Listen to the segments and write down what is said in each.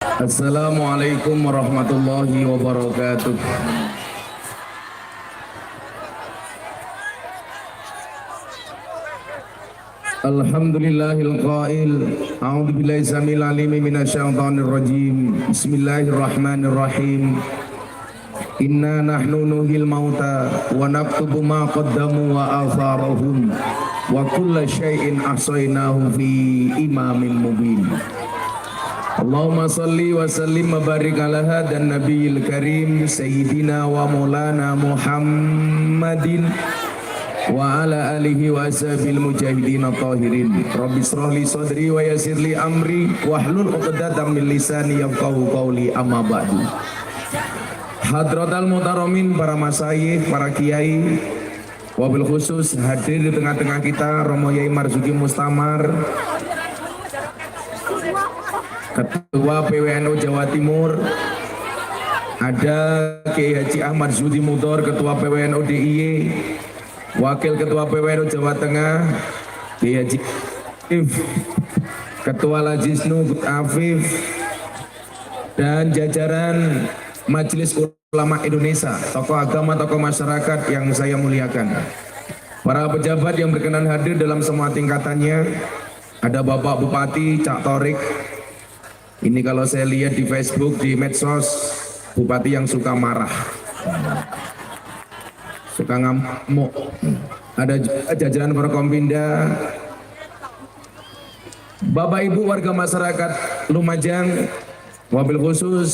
Assalamualaikum warahmatullahi wabarakatuh. Alhamdulillahil qail a'udzu billahi samil alim minasyaitonir rajim. Bismillahirrahmanirrahim. Inna nahnu nuhil mauta wa naktubu ma qaddamu wa atharahum wa kulla syai'in ahsaynahu fi imamin mubin. Allahumma salli wa sallim wa barik ala hadan nabiyil karim sayyidina wa maulana Muhammadin wa ala alihi wa ashabil mujahidin tahirin. Rabbi shrah li sadri wa yassir li amri wahlul 'uqdatam min lisani yafqahu qawli, amma ba'du. Hadratal mutaramin, para masyayikh, para kiai, wabil khusus hadir di tengah-tengah kita Romo Yai Marzuki Mustamar, Ketua PWNU Jawa Timur, ada Kiai Haji Ahmad Zudi Mudor, Ketua PWNU DIY, Wakil Ketua PWNU Jawa Tengah, Kiai Haji Afif, Ketua Lajisnu Afif, dan jajaran Majelis Ulama Indonesia, tokoh agama, tokoh masyarakat yang saya muliakan, para pejabat yang berkenan hadir dalam semua tingkatannya. Ada Bapak Bupati Cak Torik. Ini kalau saya lihat di Facebook, di medsos, bupati yang suka marah, suka ngamuk. Ada juga jajaran Forkompinda, Bapak Ibu warga masyarakat Lumajang, wabil khusus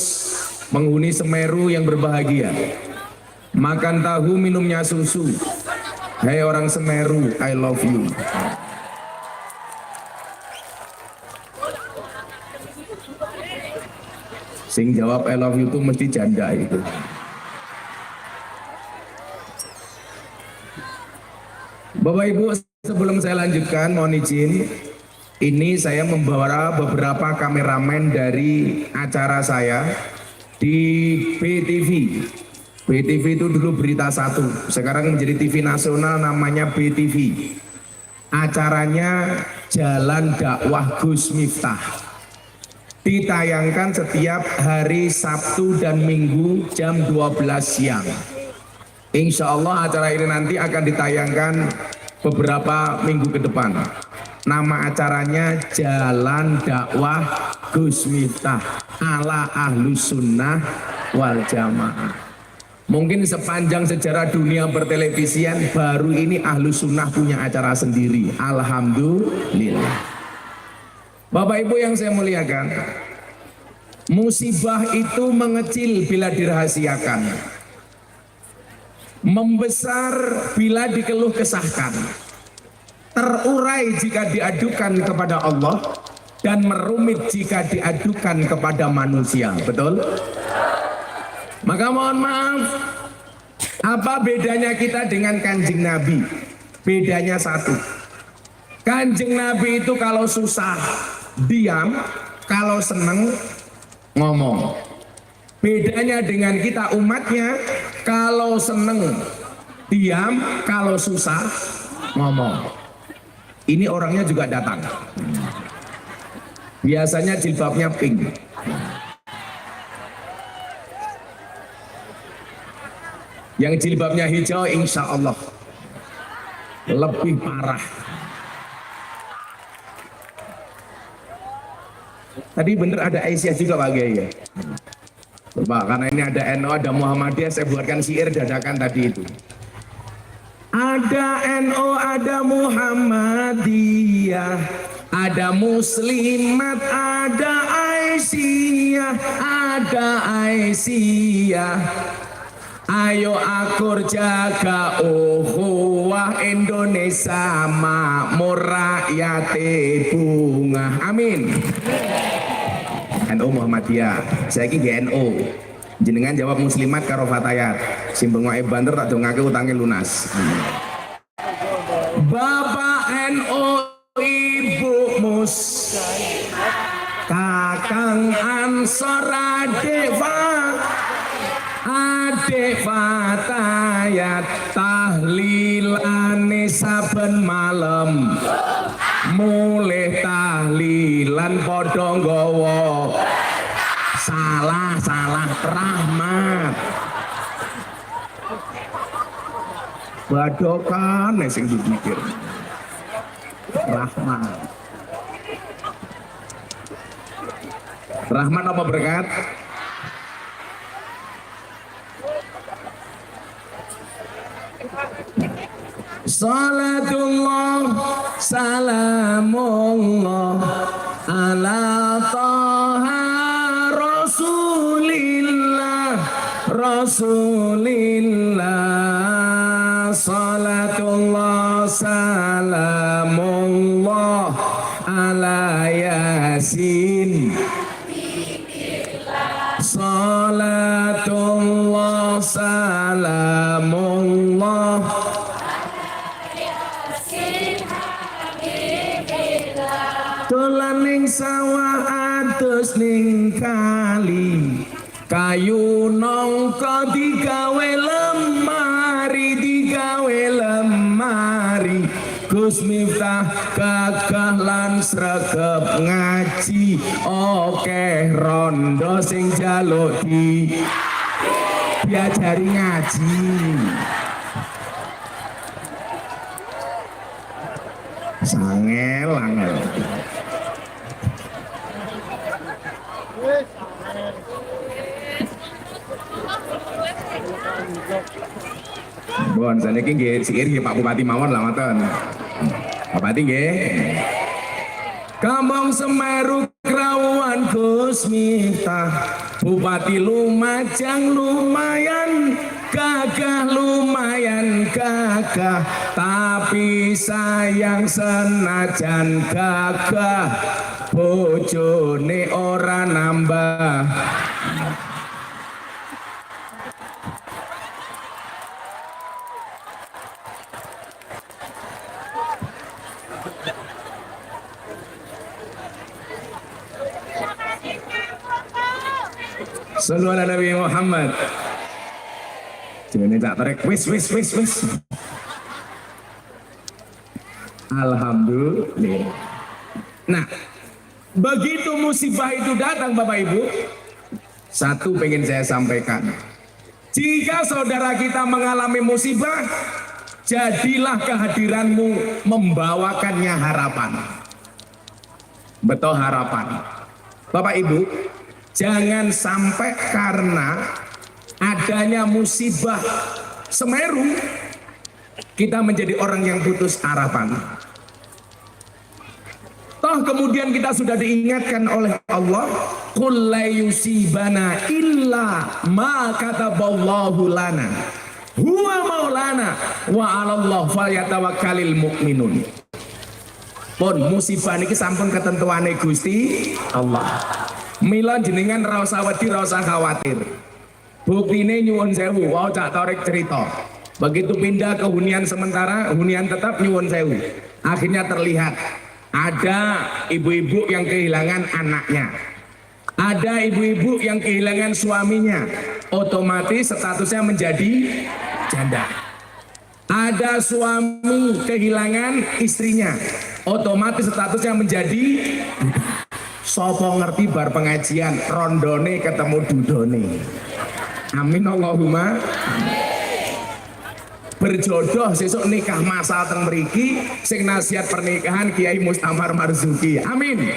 penghuni Semeru yang berbahagia, makan tahu minumnya susu. Hai orang Semeru, I love you. Sing jawab I love you itu mesti janda itu. Bapak Ibu, sebelum saya lanjutkan, mohon izin, ini saya membawa beberapa kameramen dari acara saya di BTV. BTV itu dulu Berita Satu, sekarang menjadi TV nasional, namanya BTV. Acaranya Jalan Dakwah Gus Miftah. Ditayangkan setiap hari Sabtu dan Minggu jam 12 siang. Insya Allah acara ini nanti akan ditayangkan beberapa minggu ke depan. Nama acaranya Jalan Dakwah Gus Miftah ala Ahlus Sunnah wal Jamaah. Mungkin sepanjang sejarah dunia pertelevisian baru ini Ahlus Sunnah punya acara sendiri. Alhamdulillah. Bapak Ibu yang saya muliakan, musibah itu mengecil bila dirahasiakan, membesar bila dikeluh kesahkan, terurai jika diadukan kepada Allah, dan merumit jika diadukan kepada manusia. Betul? Maka mohon maaf, apa bedanya kita dengan Kanjeng Nabi? Bedanya satu, Kanjeng Nabi itu kalau susah diam, kalau seneng ngomong. Bedanya dengan kita umatnya, kalau seneng diam, kalau susah ngomong. Ini orangnya juga datang. Biasanya jilbabnya pink. Yang jilbabnya hijau insya Allah lebih parah. Tadi bener ada Aisyah juga Pak Kiai ya? Pak, karena ini ada NU, ada Muhammadiyah, saya buatkan syair dadakan tadi itu. Ada NU, ada Muhammadiyah, ada Muslimat, ada Aisyah, ada Aisyah. Ayo akur jaga ukhuwah Indonesia makmur rakyat bunga. Amin. NU Muhammadiyah, saya ki NU. Jenengan jawab Muslimat karo Fatayat. Simbeng wae banter tak dongake utange lunas. Bapak NU, Ibu Mus, Kakang Ansor, Adik Fatayat, tahlilane saben malam, mulih tahlilan padha nggawa Salah rahmat. Badokan sing dipikir. Rahmat. Rahmat apa berkat? Salatullah salamullah ala taha rasulillah rasulillah. Salatullah salamullah ala yasin. Salatullah salamullah dolan ning sawah atus ning kali kayu nongko digawe lemari Gus Miftah gagah lan sregep ngaji okeh rondo sing jaluk diajari ngaji. Sangel angel. Bon, saniki nggih sikir nggih Pak Bupati mawon lah ngoten. Bupati nggih. Kampung Semeru Krawuan Gus Miftah. Bupati Lumajang lumayan gagah, tapi sayang senajan gagah bojone ora nambah. Sallu ala Nabi Muhammad. Jangan tak tarik wis. Alhamdulillah. Nah, begitu musibah itu datang Bapak Ibu, satu pengen saya sampaikan. Jika saudara kita mengalami musibah, jadilah kehadiranmu membawakannya harapan. Betul harapan. Bapak Ibu, jangan sampai karena adanya musibah Semeru kita menjadi orang yang putus harapan. Toh kemudian kita sudah diingatkan oleh Allah, qul la yusibana illa ma kataballahu lana huwa maulana wa 'alallah falyatawakkalul mu'minun. Pun musibah niki sampun ketentuane Gusti Allah. Mila jenengan ra usah wedi, ra usah khawatir. Buktine nyuwun sewu, wau Cak Torik cerita. Begitu pindah ke hunian sementara, hunian tetap nyuwun sewu. Akhirnya terlihat ada ibu-ibu yang kehilangan anaknya. Ada ibu-ibu yang kehilangan suaminya. Otomatis statusnya menjadi janda. Ada suami kehilangan istrinya. Otomatis statusnya menjadi sopo ngerti bar pengajian rondone ketemu dudone. Amin Allahumma. Berjodoh sesuk nikah masal teng mriki sing nasihat pernikahan Kiai Mustamar Marzuki. Amin.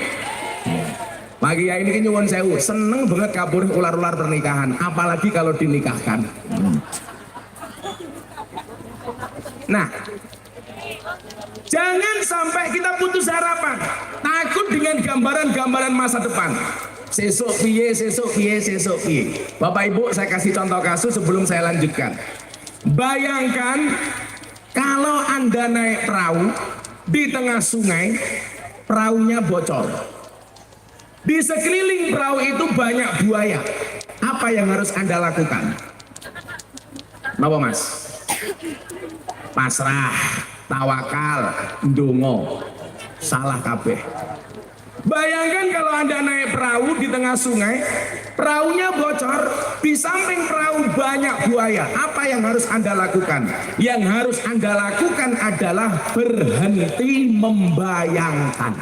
Pak Kiai ini nyuwun sewu, seneng banget kabur ular-ular pernikahan, apalagi kalau dinikahkan. Nah, jangan sampai kita putus harapan, takut dengan gambaran-gambaran masa depan. Sesuk piye. Bapak Ibu, saya kasih contoh kasus sebelum saya lanjutkan. Bayangkan kalau Anda naik perahu di tengah sungai, perahunya bocor. Di sekeliling perahu itu banyak buaya. Apa yang harus Anda lakukan? Apa Mas? Pasrah, tawakal, ndonga, salah kabeh. Bayangkan kalau Anda naik perahu di tengah sungai, perahunya bocor, di samping perahu banyak buaya. Apa yang harus Anda lakukan? Yang harus Anda lakukan adalah berhenti membayangkan.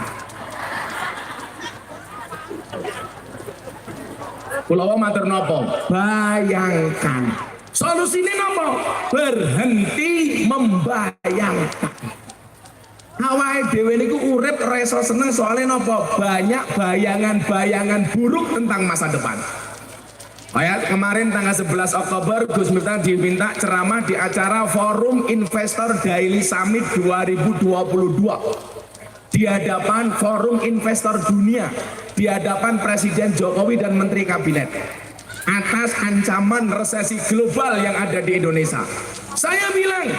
Kula matur napa? Bayangkan. Solusine napa? Berhenti membayangkan. Awake dhewe niku urip ora iso seneng soalnya napa? Banyak bayangan-bayangan buruk tentang masa depan. Kayak kemarin tanggal 11 Oktober Gus Miftah diminta ceramah di acara Forum Investor Daily Summit 2022 di hadapan Forum Investor Dunia, di hadapan Presiden Jokowi dan Menteri Kabinet atas ancaman resesi global yang ada di Indonesia. Saya bilang,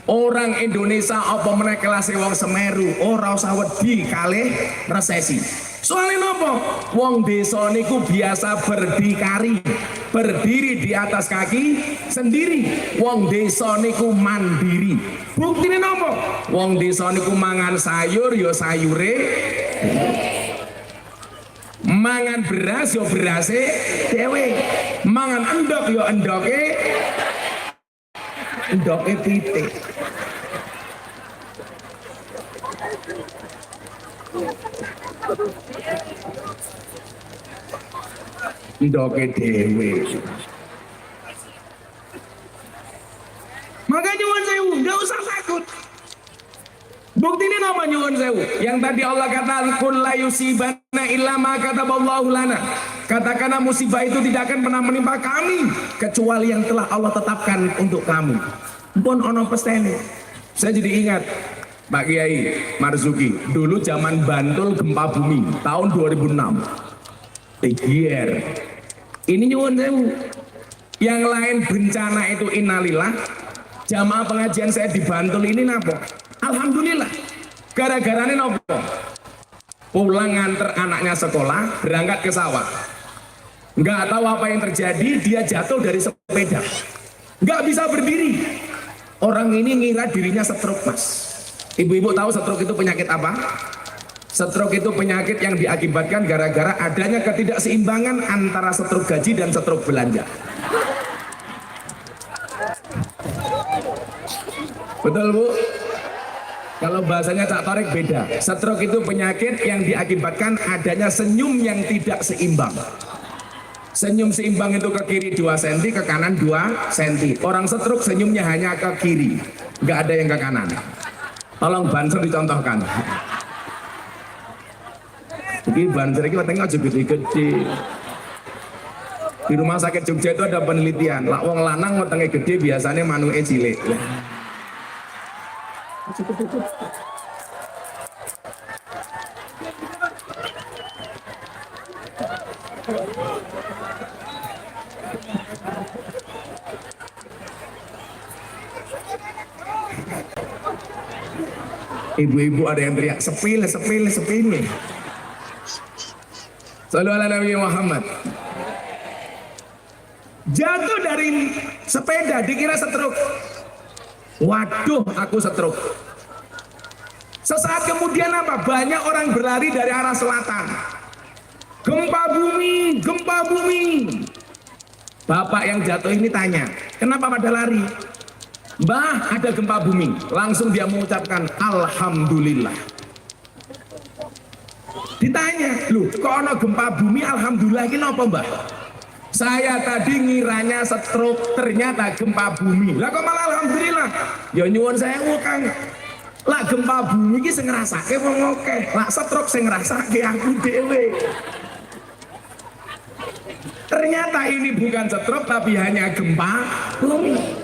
orang Indonesia apa meneh kelas wong Semeru ora usah wedi kalih resesi. Soalnya nopo? Wong desa niku biasa berdiri di atas kaki sendiri. Wong desa niku mandiri. Buktine nopo? Wong desa niku mangan sayur ya sayure, mangan beras ya berase dhewe, mangan endok ya endoke titik. Ndoke dewe. Maka nyuwun sewu, nggak usah takut. Bukti ini apa nyuwun sewu? Yang tadi Allah katakan kul la yusibana illa ma kataballahu lana. Katakanlah musibah itu tidak akan pernah menimpa kami kecuali yang telah Allah tetapkan untuk kamu. Pun ono pestene. Saya jadi ingat Pak Kiai Marzuki, dulu zaman Bantul gempa bumi tahun 2006. Tegier. Ini nyuwun sewu. Yang lain bencana itu innalillah. Jamaah pengajian saya di Bantul ini napa? Alhamdulillah. Gara-gara ini napa? Pulang nganter anaknya sekolah, berangkat ke sawah. Nggak tahu apa yang terjadi, dia jatuh dari sepeda. Nggak bisa berdiri. Orang ini ngira dirinya stroke, Mas. Ibu-ibu tahu stroke itu penyakit apa? Stroke itu penyakit yang diakibatkan gara-gara adanya ketidakseimbangan antara stroke gaji dan stroke belanja. Betul Bu? Kalau bahasanya Cak Torik beda. Stroke itu penyakit yang diakibatkan adanya senyum yang tidak seimbang. Senyum seimbang itu ke kiri 2 cm, ke kanan 2 cm. Orang stroke senyumnya hanya ke kiri, nggak ada yang ke kanan. Tolong Banser dicontohkan. Jadi Banser ini katanya aja gede-gede. Di rumah sakit Jogja itu ada penelitian, lak wong lanang wetenge gede biasanya manuke cilik. Ibu-ibu ada yang teriak sepile. Sallu ala Nabi Muhammad. Jatuh dari sepeda dikira stroke. Waduh, aku stroke. Sesaat kemudian apa? Banyak orang berlari dari arah selatan. Gempa bumi. Bapak yang jatuh ini tanya, kenapa pada lari? Mbah, ada gempa bumi. Langsung dia mengucapkan Alhamdulillah. Ditanya, loh kok ada gempa bumi Alhamdulillah ini apa Mbah? Saya tadi ngiranya stroke, ternyata gempa bumi. Lah kok malah Alhamdulillah? Ya nyuwun sewu Kang. Lah gempa bumi ini sing ngrasake wong akeh. Lah stroke sing ngrasake aku dhewe. Ternyata ini bukan stroke tapi hanya gempa bumi.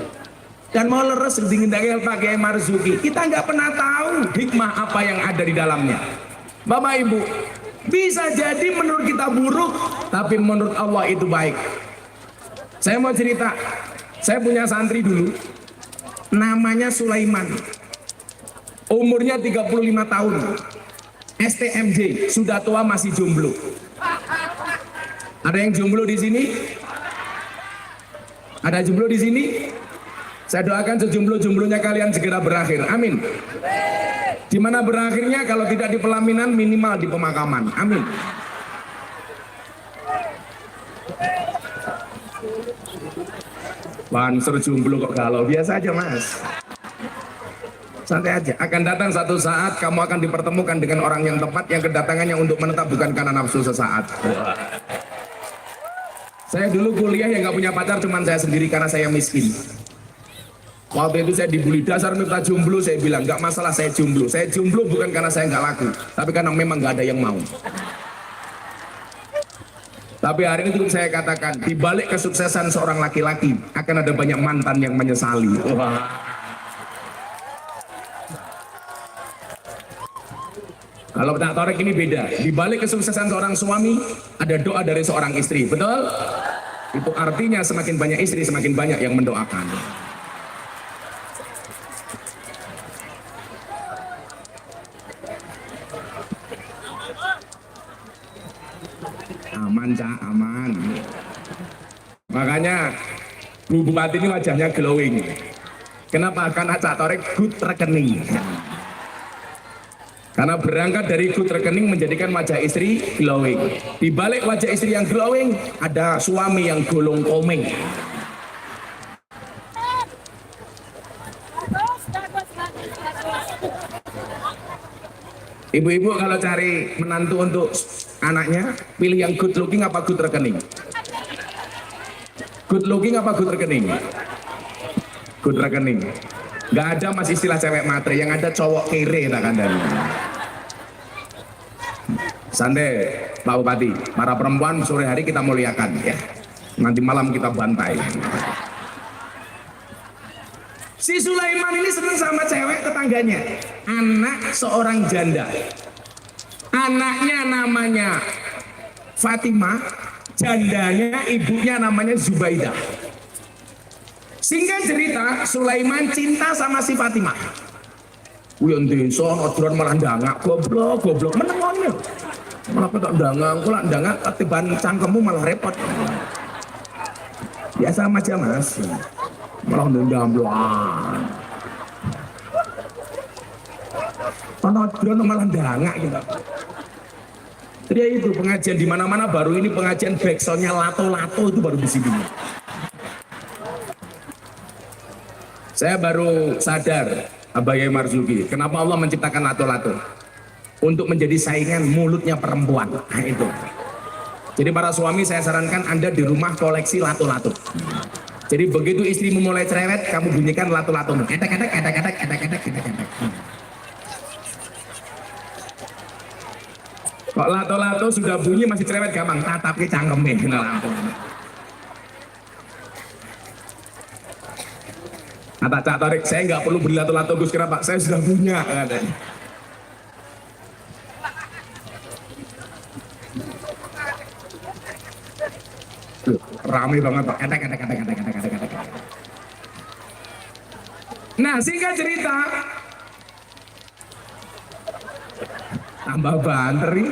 Dan mau leres dingin-dingin Pak Kiai Marzuki, kita nggak pernah tahu hikmah apa yang ada di dalamnya. Bapak Ibu, bisa jadi menurut kita buruk, tapi menurut Allah itu baik. Saya mau cerita, saya punya santri dulu, namanya Sulaiman. Umurnya 35 tahun, STMJ, sudah tua masih jomblo. Ada yang jomblo di sini? Ada jomblo di sini? Saya doakan sejomblo-jomblonya kalian segera berakhir. Amin. Di mana berakhirnya kalau tidak di pelaminan minimal di pemakaman. Amin. Banser jomblo kok galau, biasa aja Mas. Santai aja. Akan datang satu saat kamu akan dipertemukan dengan orang yang tepat yang kedatangannya untuk menetap bukan karena nafsu sesaat. Saya dulu kuliah yang nggak punya pacar cuman saya sendiri karena saya miskin. Waktu itu saya dibully, dasar minta jomblo, saya bilang nggak masalah saya jomblo. Saya jomblo bukan karena saya nggak laku, tapi karena memang nggak ada yang mau. Tapi hari ini cukup saya katakan, di balik kesuksesan seorang laki-laki akan ada banyak mantan yang menyesali. Wah. Kalau tak torek ini beda. Di balik kesuksesan seorang suami ada doa dari seorang istri, betul? Itu artinya semakin banyak istri semakin banyak yang mendoakan. Aman cak, aman. Makanya Bu Bupati ini wajahnya glowing. Kenapa? Karena Cak Torek good rekening. Karena berangkat dari good rekening menjadikan wajah istri glowing. Di balik wajah istri yang glowing ada suami yang golong komeng. Ibu-ibu kalau cari menantu untuk anaknya, pilih yang good looking apa good rekening? Good looking apa good rekening? Good rekening. Gak ada mas istilah cewek matre, yang ada cowok kere tak kandani. Santai Pak Bupati, para perempuan sore hari kita muliakan ya. Nanti malam kita bantai. Si Sulaiman ini senang sama cewek tetangganya, anak seorang janda. Anaknya namanya Fatimah, jandanya ibunya namanya Zubaidah. Singkat cerita, Sulaiman cinta sama si Fatimah. Kuyon desa odron malah ndangak, goblok menengone. Malah petok ndangak, kula ndangak ketiban cangkemmu malah repot. Biasa aja Mas. Malah ndambloan. Ana odron malah ndangak gitu. Jadi itu pengajian di mana-mana baru ini pengajian backsoundnya lato-lato itu baru di sini. Saya baru sadar Abah Yai Marzuki, kenapa Allah menciptakan lato-lato? Untuk menjadi saingan mulutnya perempuan. Nah itu. Jadi para suami saya sarankan Anda di rumah koleksi lato-lato. Jadi begitu istrimu mulai cerewet, kamu bunyikan lato-latomu. Edek-edek. Kok lato-lato sudah bunyi masih cerewet gampang, tatapnya cangkemnya. Kata Cak Torik, saya nggak perlu beli lato-lato Gus, kenapa? Saya sudah punya. Katanya. Rame banget Pak. Edek. Nah singkat cerita, tambah banter nih,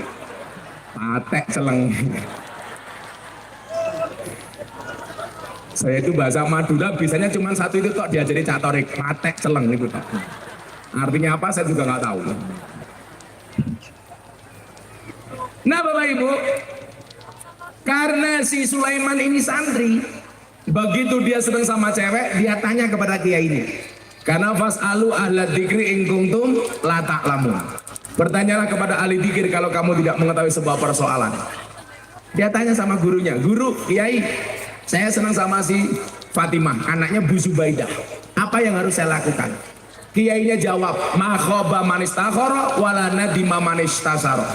patek celeng. Saya itu bahasa Madura bisanya cuma satu itu tok diajari Cak Torik, patek celeng itu tok. Artinya apa saya juga nggak tahu. Nah Bapak Ibu, karena si Sulaiman ini santri, begitu dia senang sama cewek, dia tanya kepada kiai ini. Karena fas'alu ahla dzikri in kuntum la ta'lamun. Bertanyalah kepada ahli dzikir kalau kamu tidak mengetahui sebuah persoalan. Dia tanya sama gurunya, guru, kiai, saya senang sama si Fatimah, anaknya Bu Zubaidah. Apa yang harus saya lakukan? Kiainya jawab, ma khaba man istakhara wala nadima man istasara.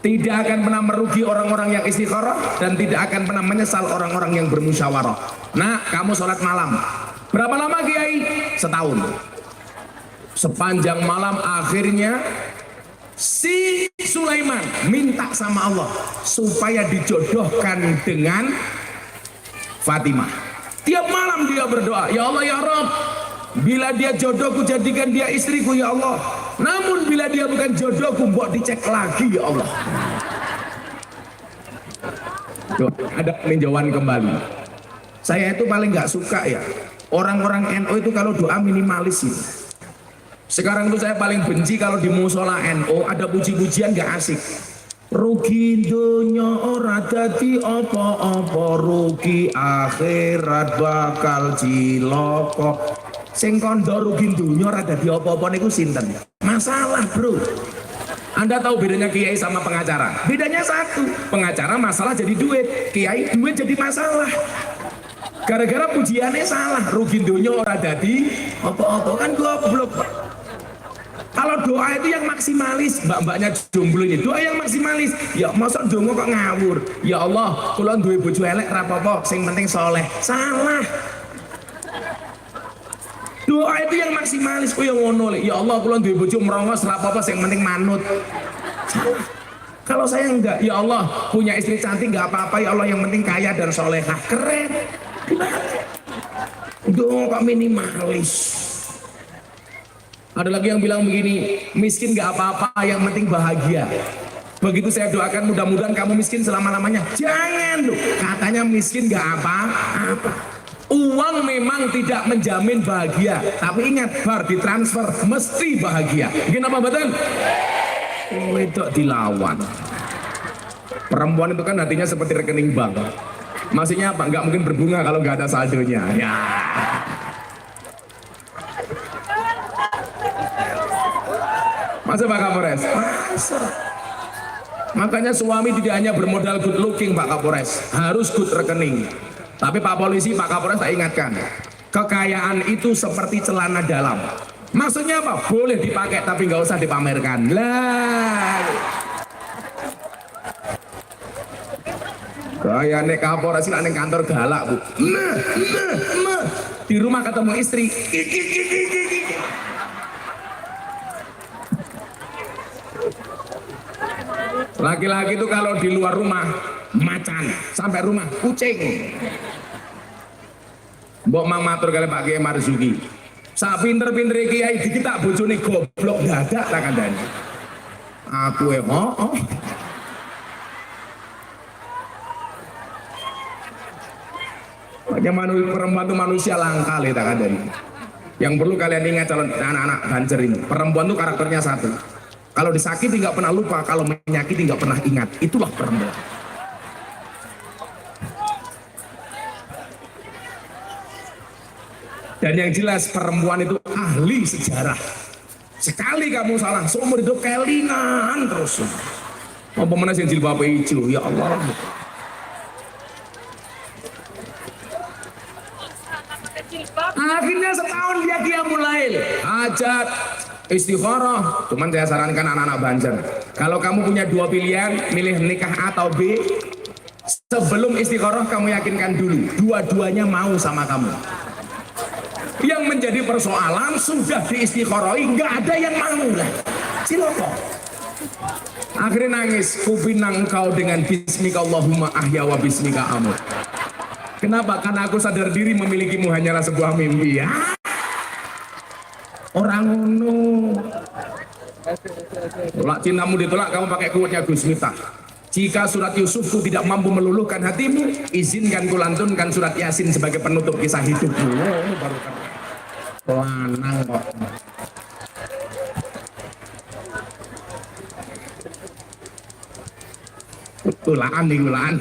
Tidak akan pernah merugi orang-orang yang istikharah dan tidak akan pernah menyesal orang-orang yang bermusyawarah. Nah, kamu sholat malam. Berapa lama Kiai? Setahun. Sepanjang malam akhirnya si Sulaiman minta sama Allah supaya dijodohkan dengan Fatimah. Tiap malam dia berdoa, ya Allah ya Rabb, bila dia jodohku jadikan dia istriku ya Allah. Namun bila dia bukan jodohku, buat dicek lagi ya Allah. Tuh, ada peninjauan kembali. Saya itu paling nggak suka ya orang-orang NU itu kalau doa minimalis itu. Sekarang itu saya paling benci kalau di musola NU ada puji-pujian nggak asik. Rugi dunya ora dadi apa-apa, rugi akhirat bakal cilaka. Sing kandha rugi dunya ora dadi apa-apa niku sinten? Masalah, Bro. Anda tahu bedanya kiai sama pengacara? Bedanya satu, pengacara masalah jadi duit, kiai duit jadi masalah. Gara-gara pujiannya salah, rugi dunia orang dadi apa-apa kan goblok. Kalau doa itu yang maksimalis, mbak-mbaknya jomblo ini, doa yang maksimalis. Ya masa dongo kok ngawur. Ya Allah, kula duwe bojo elek ra apa-apa, sing penting soleh. Salah. Doa itu yang maksimalis, kok yang ngono. Ya Allah, kula duwe bojo merongos ra apa-apa, sing penting manut. Salah. Kalau saya enggak, ya Allah punya istri cantik enggak apa-apa, ya Allah yang penting kaya dan solehah. Keren. Doa kok minimalis. Ada lagi yang bilang begini, miskin gak apa-apa, yang penting bahagia. Begitu saya doakan mudah-mudahan kamu miskin selama-lamanya. Jangan loh, katanya miskin gak apa-apa. Uang memang tidak menjamin bahagia, tapi ingat, bar ditransfer mesti bahagia. Kenapa betul? Oh, itu dilawan. Perempuan itu kan hatinya seperti rekening bank. Maksudnya apa? Nggak mungkin berbunga kalau nggak ada saldonya. Ya. Masa Pak Kapolres? Masa. Makanya suami tidak hanya bermodal good looking Pak Kapolres, harus good rekening. Tapi Pak Polisi, Pak Kapolres saya ingatkan, kekayaan itu seperti celana dalam. Maksudnya apa? Boleh dipakai tapi nggak usah dipamerkan. Lah. Kayaknya Kapolres ini kantor galak Bu. Nah. Di rumah ketemu istri. Laki-laki itu kalau di luar rumah macan, sampai rumah kucing. Mbok mang matur kali Pak Kiai Marzuki. Sak pinter-pintere kiai dikit tak bojone goblok dadak tak kandhani. Aku oh. Bagaimana perempuan itu manusia langka le tak kandhani. Yang perlu kalian ingat calon anak-anak Banjar ini, perempuan itu karakternya satu. Kalau disakiti nggak pernah lupa, kalau menyakiti nggak pernah ingat. Itulah perempuan. Dan yang jelas perempuan itu ahli sejarah. Sekali kamu salah, seumur hidup kelingan terus. Apa mana yang jilbab hijau? Ya Allah. Akhirnya setahun dia mulai hajat. Istikharah, cuman saya sarankan anak-anak Banjar, kalau kamu punya dua pilihan, milih nikah A atau B, sebelum istikharah kamu yakinkan dulu, dua-duanya mau sama kamu. Yang menjadi persoalan sudah diistikharahi, nggak ada yang mau lah, silakan. Akhirnya nangis, kupinang engkau dengan bismika Allahumma ahya wa bismika amut. Kenapa? Karena aku sadar diri memilikimu hanyalah sebuah mimpi. Ya. Orang ngono. Tolak cintamu ditolak, kamu pakai kuatnya Gus Miftah. Jika surat Yusufku tidak mampu meluluhkan hatimu, izinkan kulantunkan surat Yasin sebagai penutup kisah hidupmu. Oh, baru kan. Lanang kok. Ulaan.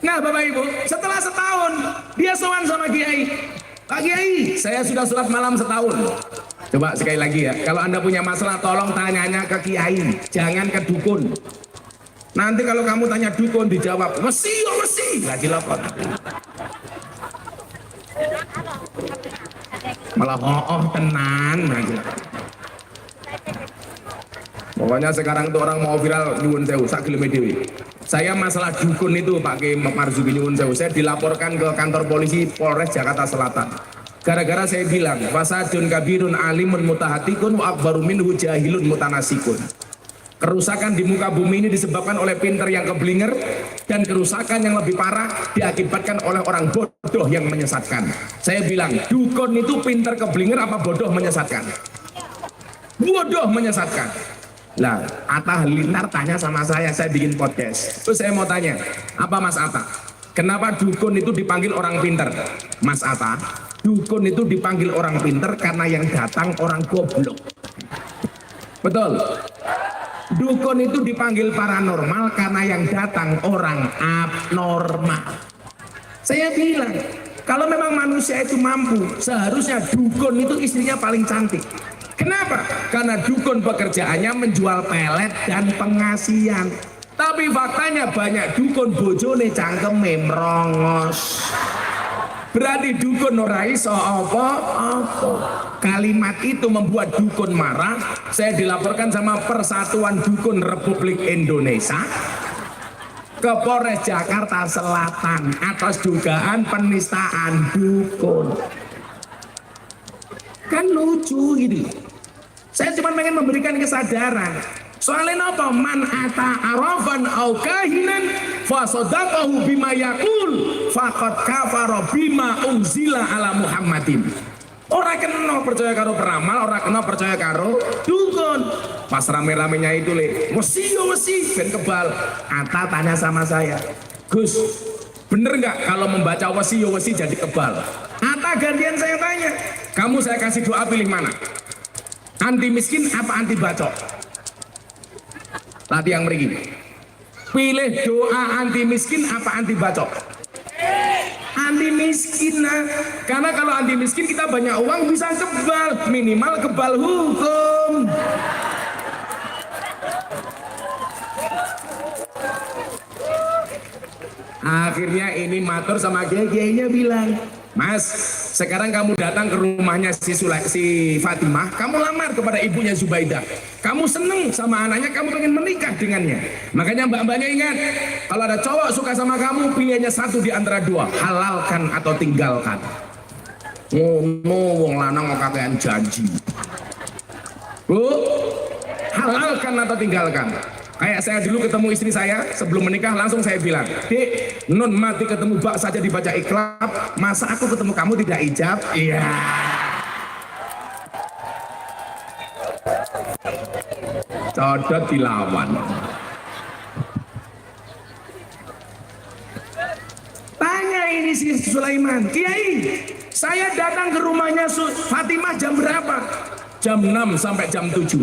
Nah Bapak Ibu, setelah setahun dia sowan sama Kiai. Pak Kiai, saya sudah sholat malam setahun. Coba sekali lagi ya, kalau Anda punya masalah tolong tanyanya ke Kiai, jangan ke dukun. Nanti kalau kamu tanya dukun dijawab, mesi, lagi lapor. Malah tenan lagi. Pokoknya sekarang tuh orang mau viral nyuwun sewu, sak geleme dhewe. Saya masalah dukun itu Pak Kiai Marzuki nyuwun sewu, saya dilaporkan ke kantor polisi Polres Jakarta Selatan. Gara-gara saya bilang, fasadun kabirun alimun mutahatikun wa akbaru minhu jahilun mutanasikun. Kerusakan di muka bumi ini disebabkan oleh pinter yang keblinger, dan kerusakan yang lebih parah diakibatkan oleh orang bodoh yang menyesatkan. Saya bilang, dukun itu pinter keblinger apa bodoh menyesatkan? Bodoh menyesatkan. Lah, Atta Halilintar tanya sama saya bikin podcast. Terus saya mau tanya, apa Mas Atta? Kenapa dukun itu dipanggil orang pinter? Mas Atta, dukun itu dipanggil orang pinter karena yang datang orang goblok. Betul? Dukun itu dipanggil paranormal karena yang datang orang abnormal. Saya bilang, kalau memang manusia itu mampu, seharusnya dukun itu istrinya paling cantik. Kenapa? Karena dukun pekerjaannya menjual pelet dan pengasian. Tapi faktanya banyak dukun bojone cangkeme merongos. Berarti dukun ora iso apa-apa. Kalimat itu membuat dukun marah. Saya dilaporkan sama Persatuan Dukun Republik Indonesia ke Polres Jakarta Selatan atas dugaan penistaan dukun. Kan lucu gitu. Saya cuma pengen memberikan kesadaran. Soalnya apa? Man ata arafan au kahinan fasodaqahu bima yaqul faqad kafara bima unzila ala Muhammadin. Orang kena percaya karo peramal, orang kena percaya karo dukun. Pas rame-ramenya itu wesi ben kebal. Ata tanya sama saya, Gus, bener nggak kalau membaca wesi jadi kebal? Ata gantian saya tanya, kamu saya kasih doa pilih mana? Anti miskin apa anti bacok? Tadi yang begini, pilih doa anti miskin apa anti bacok? Anti miskin, nah. Karena kalau anti miskin kita banyak uang bisa kebal, minimal kebal hukum. Akhirnya ini matur sama kiai-kiainya bilang, Mas, sekarang kamu datang ke rumahnya si Fatimah, kamu lamar kepada ibunya Zubaidah. Kamu seneng sama anaknya, kamu pengen menikah dengannya. Makanya mbak-mbaknya ingat, kalau ada cowok suka sama kamu, pilihnya satu di antara dua, halalkan atau tinggalkan. Wong lanang mau kakean janji. Bu, halalkan atau tinggalkan. Kayak saya dulu ketemu istri saya sebelum menikah langsung saya bilang, Dek, non mati ketemu bak saja dibaca iklab, masa aku ketemu kamu tidak ijab? Iya. Codot dilawan. Tanya ini si Sulaiman, Kiai, saya datang ke rumahnya Fatimah jam berapa? Jam 6 sampai jam 7.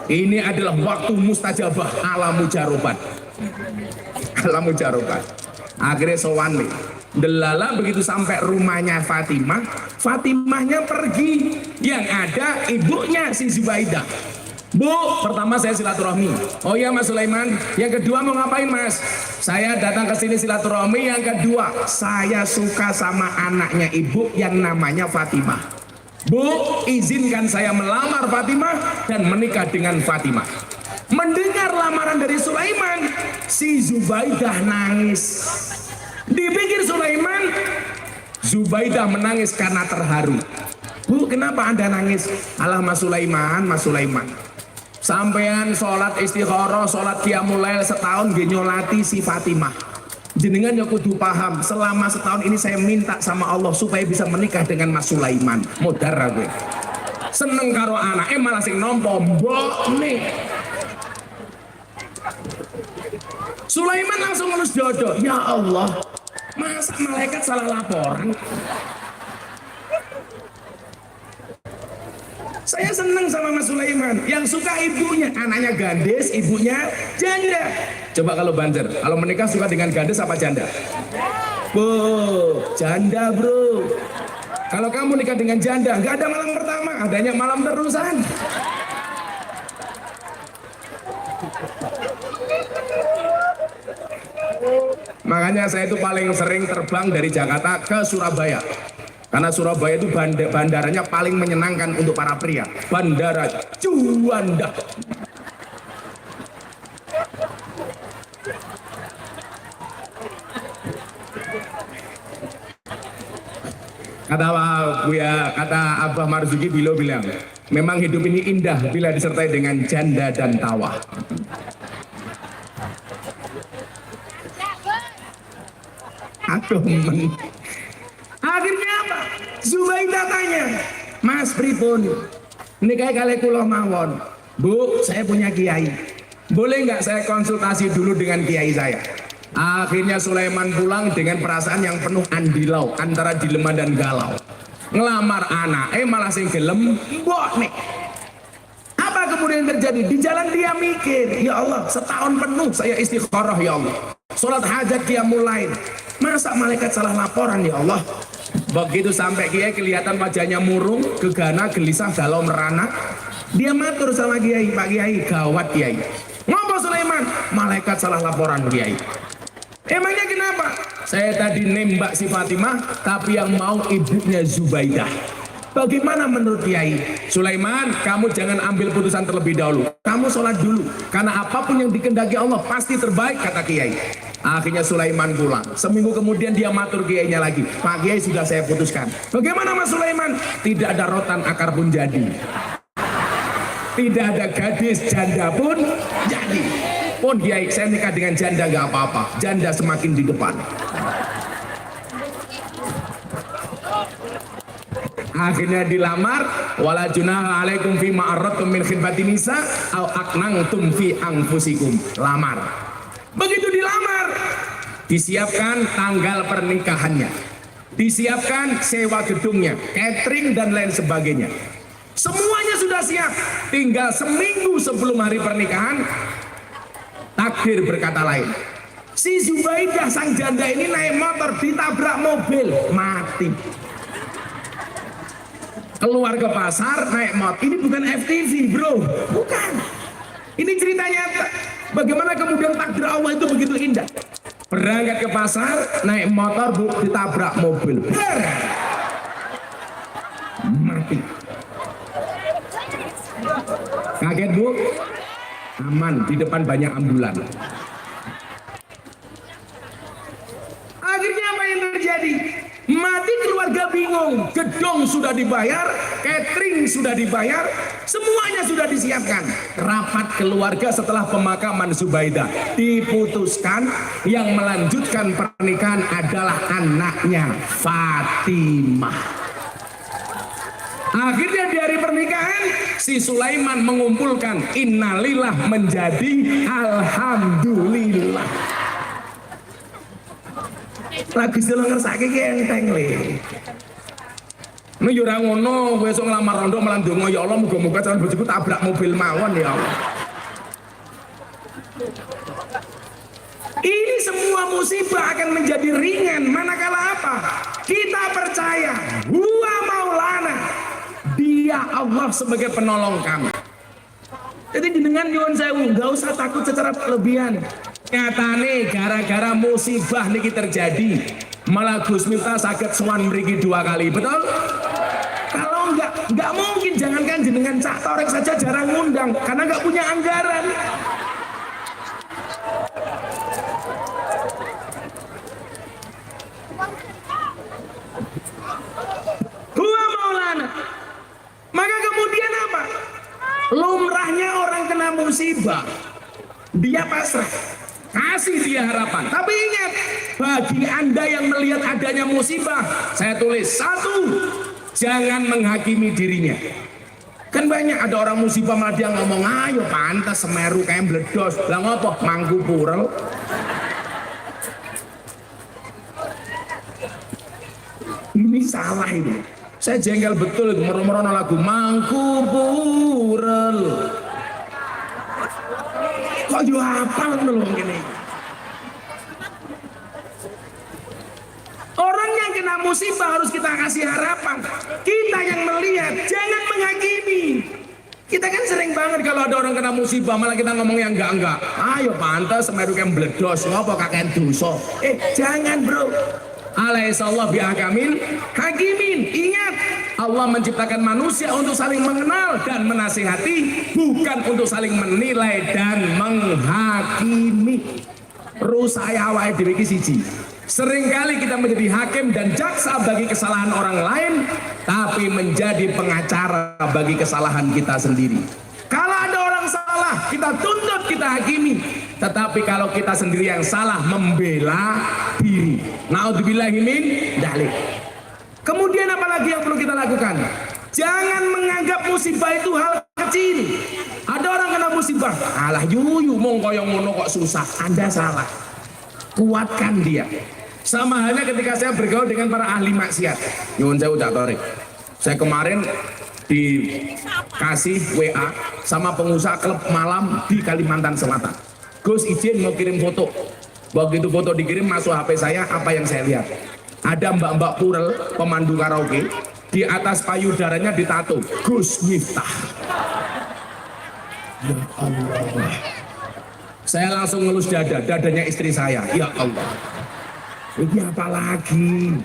Ini adalah waktu mustajabah ala mujarobat. Ala mujarobat. Akhirnya sowan nih. Delala begitu sampai rumahnya Fatimah, Fatimahnya pergi. Yang ada ibunya si Zubaidah. Bu, pertama saya silaturahmi. Oh iya Mas Sulaiman. Yang kedua mau ngapain Mas? Saya datang ke sini silaturahmi. Yang kedua, saya suka sama anaknya ibu yang namanya Fatimah. Bu, izinkan saya melamar Fatimah dan menikah dengan Fatimah. Mendengar lamaran dari Sulaiman, si Zubaidah nangis. Dipikir Sulaiman, Zubaidah menangis karena terharu. Bu, kenapa Anda nangis? Alah Mas Sulaiman, Mas Sulaiman. Sampean sholat istikharah, sholat qiyamul lail setahun genyolati si Fatimah. Jenengan ya kudu paham, selama setahun ini saya minta sama Allah supaya bisa menikah dengan Mas Sulaiman. Modar gue. Seneng karo anaknya malah sing nompo mbok nih. Sulaiman langsung ngelus dodo. Ya Allah, masa malaikat salah laporan? Saya seneng sama Mas Sulaiman. Yang suka ibunya, anaknya gandes, ibunya janda. Coba kalau Banjar, kalau menikah suka dengan gandes apa janda? Bu, janda bro. Kalau kamu nikah dengan janda, nggak ada malam pertama, adanya malam terusan. Makanya saya itu paling sering terbang dari Jakarta ke Surabaya. Karena Surabaya itu bandaranya paling menyenangkan untuk para pria. Bandara Juanda. Kata Abah Marzuki bilang, memang hidup ini indah bila disertai dengan janda dan tawa. Aduh, akhirnya apa? Zubaidah tanya, Mas pripun? Nikahi kali kula mawon. Bu, saya punya kiai. Boleh nggak saya konsultasi dulu dengan kiai saya? Akhirnya Sulaiman pulang dengan perasaan yang penuh andilau antara dilema dan galau. Ngelamar anak, malah sing gelem mbok nih. Apa kemudian terjadi? Di jalan dia mikir, ya Allah, setahun penuh saya istikharah ya Allah. Sholat hajat qiyamul lail. Masa malaikat salah laporan ya Allah? Begitu sampai kiai kelihatan wajahnya murung, gegana, gelisah, galau, merana. Dia matur sama Kiai, Pak Kiai, gawat Kiai. Ngopo Sulaiman? Malaikat salah laporan Kiai. Emangnya kenapa? Saya tadi nembak si Fatimah, tapi yang mau ibunya Zubaidah. Bagaimana menurut Kiai? Sulaiman, kamu jangan ambil putusan terlebih dahulu. Kamu sholat dulu, karena apapun yang dikehendaki Allah pasti terbaik, kata Kiai. Akhirnya Sulaiman pulang. Seminggu kemudian dia matur Kiainya lagi. Pak Kiai, sudah saya putuskan. Bagaimana Mas Sulaiman? Tidak ada rotan akar pun jadi. Tidak ada gadis janda pun jadi. Pun Kiai, saya nikah dengan janda gak apa-apa. Janda semakin di depan. Akhirnya dilamar, wala junaha alaikum fi ma'arratum min khidbatin nisa au aqnantum fi anfusikum. Lamar. Begitu dilamar, disiapkan tanggal pernikahannya, disiapkan sewa gedungnya, catering dan lain sebagainya. Semuanya sudah siap. Tinggal seminggu sebelum hari pernikahan, takdir berkata lain. Si Zubaidah sang janda ini naik motor ditabrak mobil, mati. Keluar ke pasar naik motor. Ini bukan FTV bro, bukan. Ini cerita nyata. Bagaimana kemudian takdir Allah itu begitu indah. Berangkat ke pasar naik motor, ditabrak mobil, mati. Kaget bu? Aman, di depan banyak ambulan. Akhirnya apa yang terjadi? Mati, keluarga bingung. Gedung sudah dibayar, catering sudah dibayar, semuanya sudah disiapkan. Rapat keluarga setelah pemakaman Zubaidah, diputuskan yang melanjutkan pernikahan adalah anaknya Fatimah. Akhirnya di hari pernikahan si Sulaiman mengumpulkan innalillah menjadi alhamdulillah. Lagi selo ngersake ki enteng le. Nek yo ora ngono, kowe esuk nglamar rondo malah ndonga ya Allah muga-muga calon bojoku tabrak mobil mawon ya Allah. Ini semua musibah akan menjadi ringan manakala apa? Kita percaya huwa maulana. Dia Allah sebagai penolong kami. Jadi dengan nyuwun sewu, enggak usah takut secara berlebihan. Nyatane gara-gara musibah niki terjadi, malah Gus Miftah saged sowan mriki 2 kali, betul? Kalau enggak mungkin, jangankan jenengan Cak Torek saja jarang ngundang karena enggak punya anggaran. Huwa maulana. Maka kemudian apa? Lumrahnya orang kena musibah, dia pasrah, kasih dia harapan. Tapi ingat, bagi Anda yang melihat adanya musibah, saya tulis 1, jangan menghakimi dirinya. Kan banyak ada orang musibah malah dia ngomong, ayo pantas Semeru kayak meledos, lah ngopo mangku purel. Ini salah ini. Saya jengkel betul itu merono lagu mangku purel. Kok yo hafal lho ngene. Orang yang kena musibah harus kita kasih harapan. Kita yang melihat, jangan menghakimi. Kita kan sering banget kalau ada orang kena musibah malah kita ngomong yang enggak. Ayo pantas Semeru kayak meledos, ngopo kakek dosa. Jangan bro. Alaihissallah bihakamil hakimin. Ingat, Allah menciptakan manusia untuk saling mengenal dan menasihati, bukan untuk saling menilai dan menghakimi. Rusaya awake dhewe iki siji. Seringkali kita menjadi hakim dan jaksa bagi kesalahan orang lain, tapi menjadi pengacara bagi kesalahan kita sendiri. Kalau ada orang salah, kita tuntut, kita hakimi. Tetapi kalau kita sendiri yang salah, membela diri. Naudzubillahi min dzalik. Kemudian apalagi yang perlu kita lakukan? Jangan menganggap musibah itu hal kecil. Ada orang kena musibah, alah yuyu mong koyo ngono kok susah. Anda salah. Kuatkan dia. Sama halnya ketika saya bergaul dengan para ahli maksiat. Nyuwun sewu Cak Torik. Saya kemarin dikasih WA sama pengusaha klub malam di Kalimantan Selatan. Gus izin mau kirim foto. Begitu foto dikirim masuk HP saya, apa yang saya lihat? Ada mbak-mbak purel pemandu karaoke, di atas payudaranya ditato Gus Miftah. Ya Allah. Saya langsung ngelus dadanya istri saya. Ya Allah. Ini apa lagi?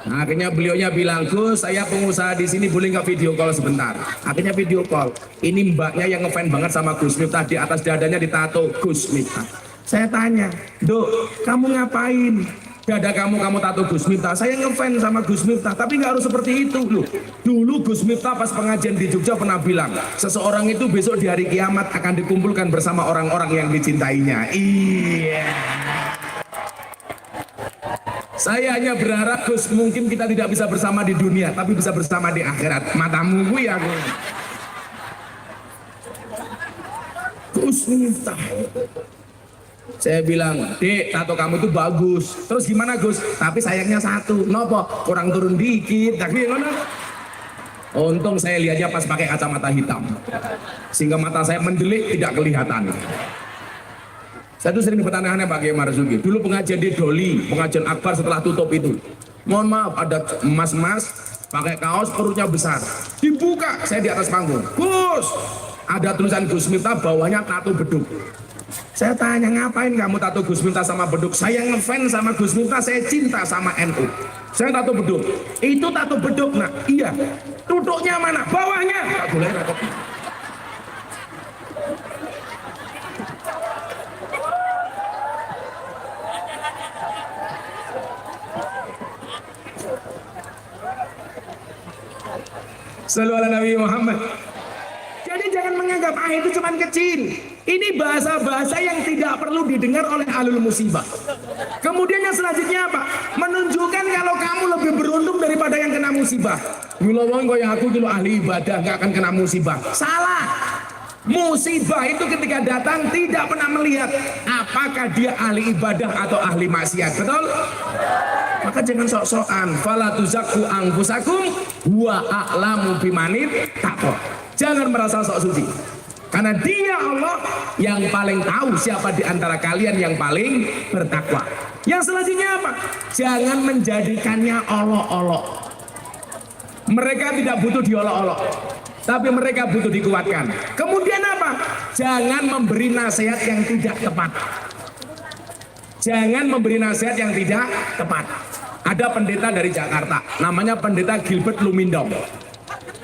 Nah, akhirnya beliaunya bilang, Gus, saya pengusaha di sini, boleh nggak video call sebentar? Akhirnya video call. Ini mbaknya yang ngefans banget sama Gus Miftah, di atas dadanya ditato Gus Miftah. Saya tanya, Dok, kamu ngapain? Dada kamu tato Gus Miftah. Saya ngefans sama Gus Miftah, tapi nggak harus seperti itu loh. Dulu Gus Miftah pas pengajian di Jogja pernah bilang, seseorang itu besok di hari kiamat akan dikumpulkan bersama orang-orang yang dicintainya. Iya. Saya hanya berharap Gus, mungkin kita tidak bisa bersama di dunia, tapi bisa bersama di akhirat. Matamu gue ya gue. Gus Miftah. Saya bilang, Dek, tato kamu itu bagus. Terus gimana Gus? Tapi sayangnya satu. Nopo? Kurang turun dikit. Untung saya lihatnya pas pakai kacamata hitam, sehingga mata saya mendelik tidak kelihatan. Saya tuh sering bertanya-tanya Pak Kiai Marzuki. Dulu pengajian di Doli, pengajian akbar setelah tutup itu. Mohon maaf, ada emas-emas pakai kaos perutnya besar. Dibuka, saya di atas panggung. Gus, ada tulisan Gus Miftah, bawahnya tato beduk. Saya tanya, ngapain kamu tato Gus Miftah sama beduk? Saya ngefans sama Gus Miftah, saya cinta sama NU. Saya tato beduk. Itu tato beduk, nak? Iya. Tutuknya mana? Bawahnya. Tak boleh repot. Sallu ala Nabi Muhammad. Jadi jangan menganggap itu cuma kecil. Ini bahasa-bahasa yang tidak perlu didengar oleh ahlul musibah. Kemudian yang selanjutnya apa? Menunjukkan kalau kamu lebih beruntung daripada yang kena musibah. Wilawang yang aku dulu ahli ibadah nggak akan kena musibah. Salah. Musibah itu ketika datang tidak pernah melihat apakah dia ahli ibadah atau ahli maksiat. Betul? Maka jangan sok-sokan. Fala tuzakku anfusakum wa a'lamu bimanit taqwa. Jangan merasa sok suci. Karena Dia Allah yang paling tahu siapa di antara kalian yang paling bertakwa. Yang selanjutnya apa? Jangan menjadikannya olok-olok. Mereka tidak butuh diolok-olok, tapi mereka butuh dikuatkan. Kemudian apa? Jangan memberi nasihat yang tidak tepat. Jangan memberi nasihat yang tidak tepat. Ada pendeta dari Jakarta, namanya pendeta Gilbert Lumindong.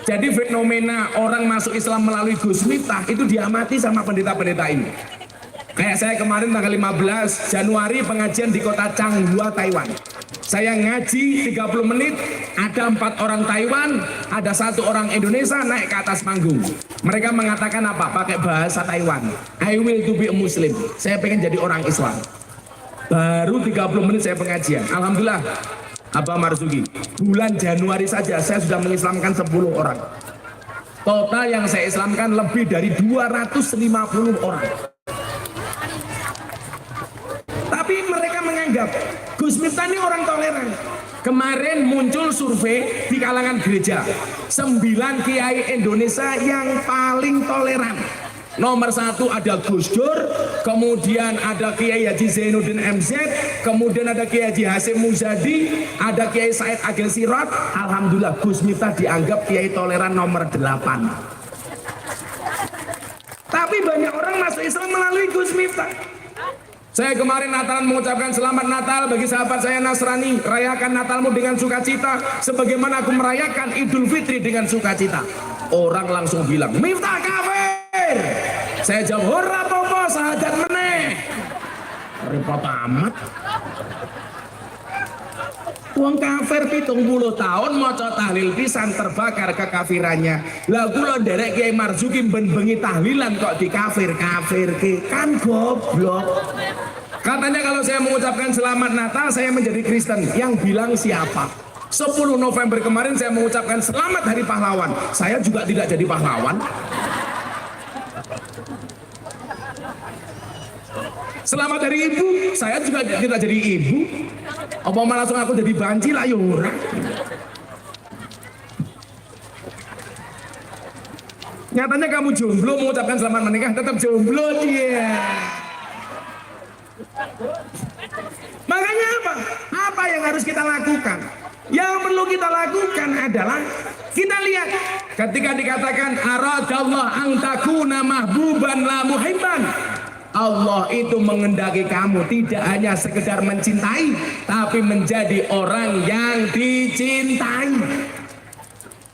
Jadi fenomena orang masuk Islam melalui Gus Miftah itu diamati sama pendeta-pendeta ini. Kayak saya kemarin tanggal 15 Januari pengajian di kota Changhua, Taiwan. Saya ngaji 30 menit, ada 4 orang Taiwan, ada 1 orang Indonesia naik ke atas panggung. Mereka mengatakan apa? Pakai bahasa Taiwan. I will to be a Muslim. Saya pengen jadi orang Islam. Baru 30 menit saya pengajian. Alhamdulillah, Abah Marzuki, bulan Januari saja saya sudah mengislamkan 10 orang. Total yang saya islamkan lebih dari 250 orang. Tapi mereka menganggap Gus Miftah ini orang toleran. Kemarin muncul survei di kalangan gereja, 9 kiai Indonesia yang paling toleran. Nomor 1 ada Gus Dur, kemudian ada Kiai Haji Zainuddin MZ, kemudian ada Kiai Haji Hasyim Muzadi, ada Kiai Said Agil Sirot. Alhamdulillah Gus Miftah dianggap kiai toleran nomor 8. Tapi banyak orang masuk Islam melalui Gus Miftah. Saya kemarin Natalan mengucapkan selamat Natal bagi sahabat saya Nasrani. Rayakan Natalmu dengan sukacita sebagaimana aku merayakan Idul Fitri dengan sukacita. Orang langsung bilang, Miftah kafir. Saya jawab, ora apa-apa, sahadat meneh. Repot amat. Wong kafir 70 tahun maca tahlil pisan terbakar kekafirannya. Lah kula nderek Kiai Marzuki bengi tahlilan kok dikafir-kafirke, kan goblok. Katanya kalau saya mengucapkan selamat Natal saya menjadi Kristen. Yang bilang siapa? 10 November kemarin saya mengucapkan selamat hari pahlawan. Saya juga tidak jadi pahlawan. Selamat dari ibu, saya juga tidak jadi ibu. Apa malah langsung aku jadi banci lah yura. Nyatanya kamu jomblo mengucapkan selamat menikah tetap jomblo dia. Makanya apa? Apa yang harus kita lakukan? Yang perlu kita lakukan adalah Kita lihat ketika dikatakan aradallah ang takuna mahbuban la muhibban. Allah itu mengendaki kamu tidak hanya sekedar mencintai, tapi menjadi orang yang dicintai.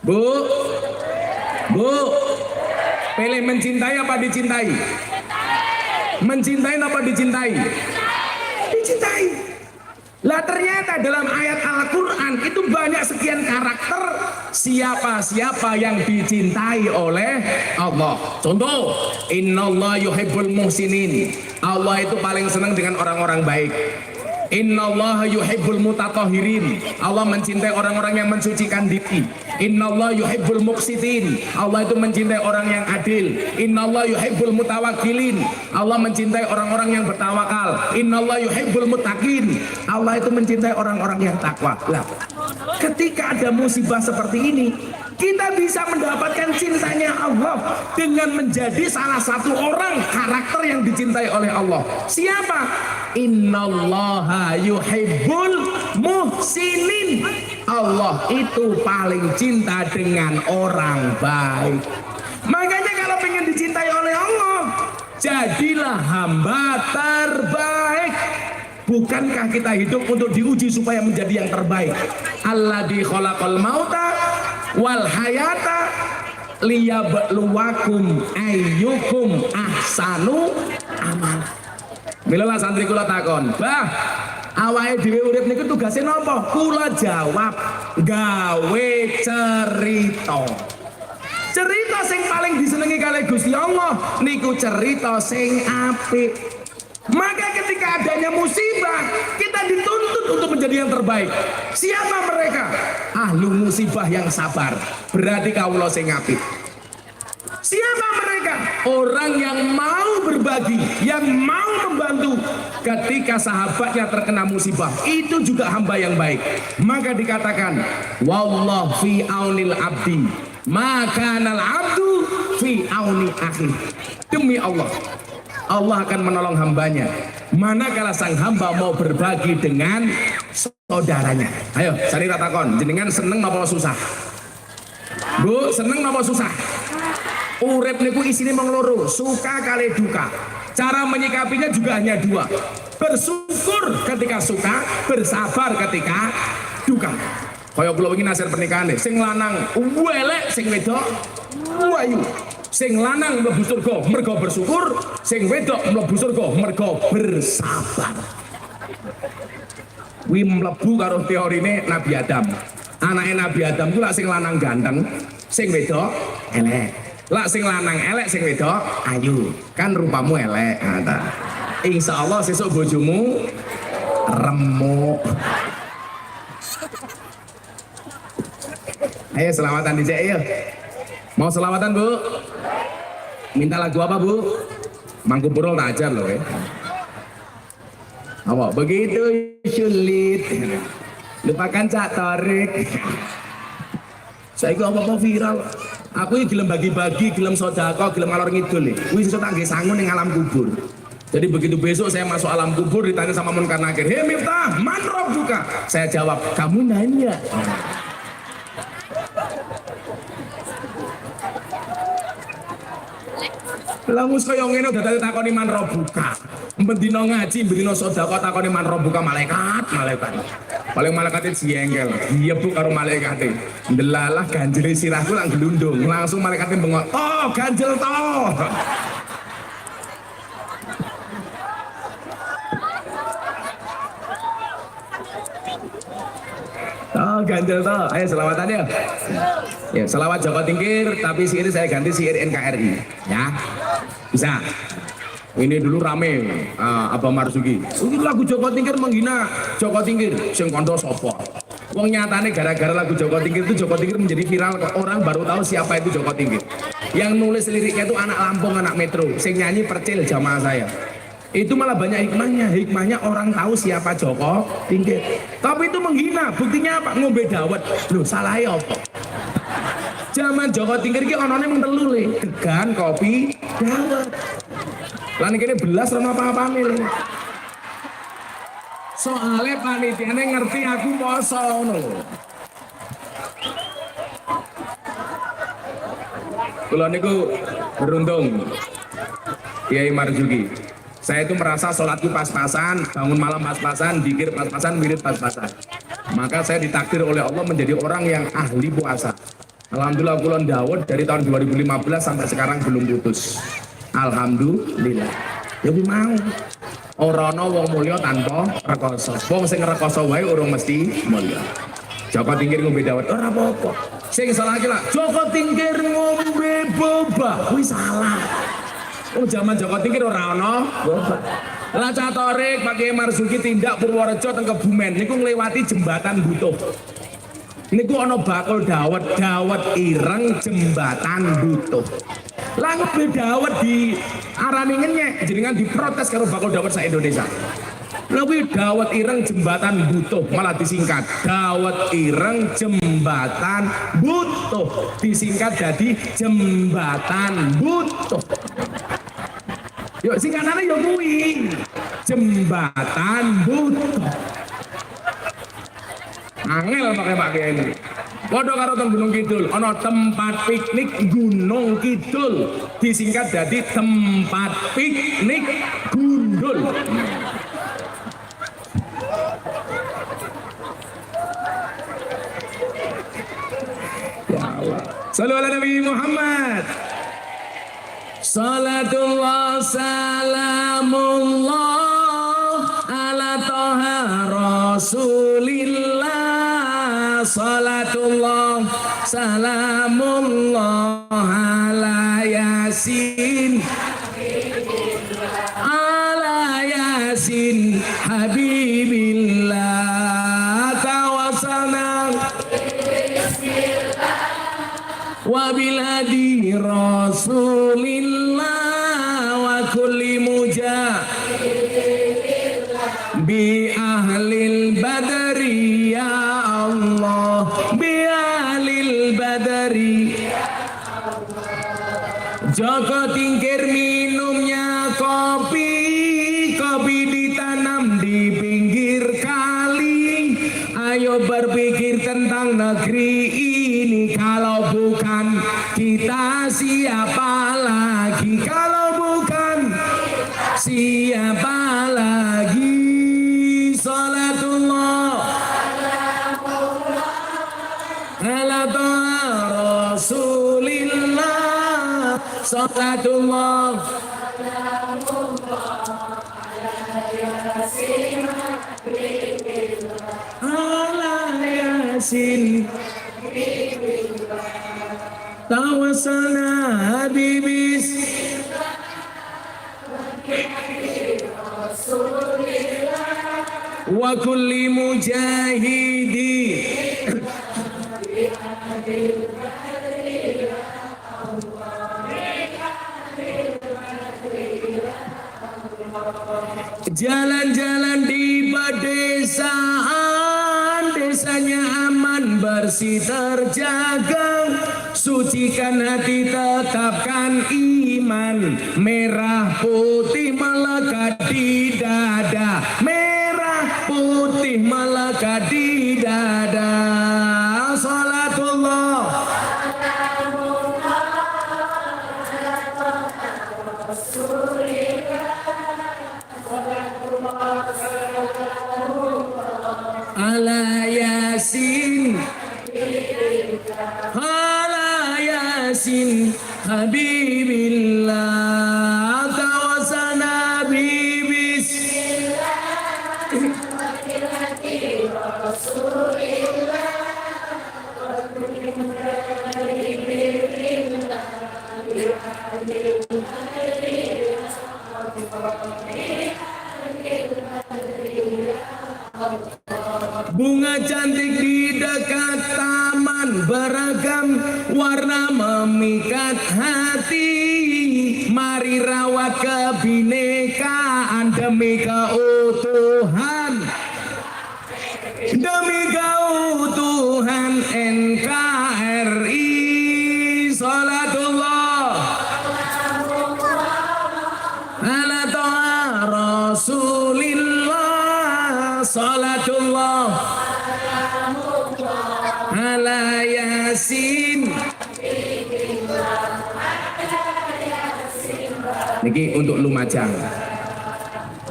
Bu, pilih mencintai apa dicintai? Mencintai apa dicintai? Dicintai. Lah ternyata dalam ayat Al-Quran itu banyak sekian karakter siapa-siapa yang dicintai oleh Allah. Contoh, Innallaha yuhibbul muhsinin. Allah itu paling senang dengan orang-orang baik. Innallaha yuhibbul mutatahhirin. Allah mencintai orang-orang yang mensucikan diri. Innallaha yuhibbul muqsitin. Allah itu mencintai orang yang adil. Innallaha yuhibbul mutawakkilin. Allah mencintai orang-orang yang bertawakal. Innallaha yuhibbul muttaqin. Allah itu mencintai orang-orang yang takwa. Lah, ketika ada musibah seperti ini, kita bisa mendapatkan cintanya Allah dengan menjadi salah satu orang karakter yang dicintai oleh Allah. Siapa? Innallaha yuhibbul muhsinin. Allah itu paling cinta dengan orang baik. Makanya kalau pengen dicintai oleh Allah, jadilah hamba terbaik. Bukankah kita hidup untuk diuji supaya menjadi yang terbaik? Alladzi khalaqal mauta wal hayata liyabluwakum ayyukum ahsanu amal. Mila santri kula takon, "Bah, awake dhewe urip niku tugase napa?" Kula jawab, gawe cerita. Cerita sing paling disenengi kalih Gusti Allah niku cerita sing apik. Maka ketika adanya musibah, kita dituntut untuk menjadi yang terbaik. Siapa mereka? Ahlu musibah yang sabar. Berarti kawula sing apik. Siapa mereka? Orang yang mau berbagi, yang mau membantu. Ketika sahabatnya terkena musibah, itu juga hamba yang baik. Maka dikatakan, wallahu fi aunil abdi, maka nal abdu fi auni akhi. Demi Allah, Allah akan menolong hambanya manakala sang hamba mau berbagi dengan saudaranya. Ayo, cari ratakon, jenengan seneng napa susah? Bu, seneng napa susah? Urip niku isine mung loro, suka kali duka. Cara menyikapinya juga hanya dua. Bersyukur ketika suka, bersabar ketika duka. Kaya kula wingi nasir pernikahan sing lanang welek, sing wedok wayu. Sing lanang mlebu surga mergo bersyukur, sing wedok mlebu surga mergo bersabar. Wi mlebu karo teorine Nabi Adam. Anake Nabi Adam ku lak sing lanang ganteng, sing wedok elek. Lak sing lanang elek, sing wedok ayu. Kan rupamu elek, kata. Insyaallah sesuk bojomu remuk. Ayo selawatan dicek yuk. Mau selawatan Bu? Minta lagu apa Bu? Mangku Purul tak ajar loh ya. Apa? Begitu sulit. Lupakan Cak Torik. Saya itu apa viral. Aku ini gelem bagi-bagi, gelem sodako, gelem ngalor ngidul. Wis iso tak nggih sangu ning alam kubur. Jadi begitu besok saya masuk alam kubur ditanya sama Munkar Nakir, "Hei Miftah, man rabbuka?" Saya jawab, "Kamu nanya." Lamus kaya ngene udah takoni man rabbuka. Bendina ngaji, bendina sedekah takoni man rabbuka malaikat. Paling malaikate jengkel. Iya Bu karo malaikate. Ndelalah ganjile sirahku lak glundung. Langsung malaikate bengok. "Oh, ganjel to." Oh, ganjel to. Ayo selawatan ya. Ya, selawat Joko Tingkir, tapi sihir saya ganti sihir NKRI. Ya, bisa. Ini dulu rame, Abang Marzuki. Ini lagu Joko Tingkir menghina Joko Tingkir. Sing kondo sopo. Wong nyatane gara-gara lagu Joko Tingkir itu Joko Tingkir menjadi viral. Orang baru tahu siapa itu Joko Tingkir. Yang nulis liriknya itu anak Lampung, anak Metro. Sing nyanyi Percil jamaah saya. Itu malah banyak hikmahnya orang tahu siapa Joko Tingkir. Tapi itu menghina, buktinya apa? Ngombe dawet. Loh, salahnya apa? Zaman Joko Tingkir ki onone mung telu le, degan, kopi, dawet. Lan iki belas ora apa-apane le. Soale panitiane ngerti aku poso ngono. Kula niku beruntung Kiai Marzuki. Saya itu merasa sholatku pas-pasan, bangun malam pas-pasan, zikir pas-pasan, wirid pas-pasan. Maka saya ditakdir oleh Allah menjadi orang yang ahli puasa. Alhamdulillah kulon dawud dari tahun 2015 sampai sekarang belum putus. Alhamdulillah. Jadi mau. Orang wong mulya tanpa rekoso. Wong sing rekoso wae urung mesti mulya. Joko Tingkir ngombe dawet ora apa-apa. Sing salah iki lah, Joko Tingkir ngombe boba, kuwi salah. Oh zaman Joko Tingkir ora ana boba. Lah Catorik Pak Kiai Marzuki tindak Purworejo teng Kebumen niku ngliwati jembatan Butuh. Niku ana bakul dawet ireng jembatan Butuh. Lah ngombe dawet di arane ngenyek jenengan diprotes karo bakul dawet sak Indonesia. Lebih dawet ireng jembatan Butuh malah disingkat dawet ireng jembatan Butuh disingkat jadi jembatan Butuh. Yuk singkatannya yo kuwi jembatan Butuh. Angel pakai ini. Padha karo teng Gunung Kidul ana tempat piknik Gunung Kidul disingkat jadi tempat piknik Gundul. Sallu ala Nabi Muhammad. Salatullah salamullah ala toha rasulillah. Salatullah salamullah ala yasin ala yasin habibillah tawassalna wabil hadi rasulillah wa kulli bi ahlil badri ya Allah bi ahlil badri. Joko Tingkir minumnya kopi ditanam di pinggir kali. Ayo berpikir tentang negeri ini, kalau bukan kita siapa lagi? Kalau bukan siapa lagi? Salatullah ala rasulillah. Salatullah ala yasin tawassalna habibis wa kulli mujahidi. Jalan-jalan di pedesaan, desanya aman bersih terjaga. Sucikan hati tetapkan iman, merah putih melekat di dada, merah putih melekat di dada. Salatullah ala yasin ala yasin habibillah tawasana bibis. Bunga cantik di dekat taman, beragam warna memikat hati. Mari rawat kebinekaan demi keutuhan, demi keutuhan NKRI. Salatullah ala toha rasulillah. Salatullah ala yasin Niki untuk Lumajang.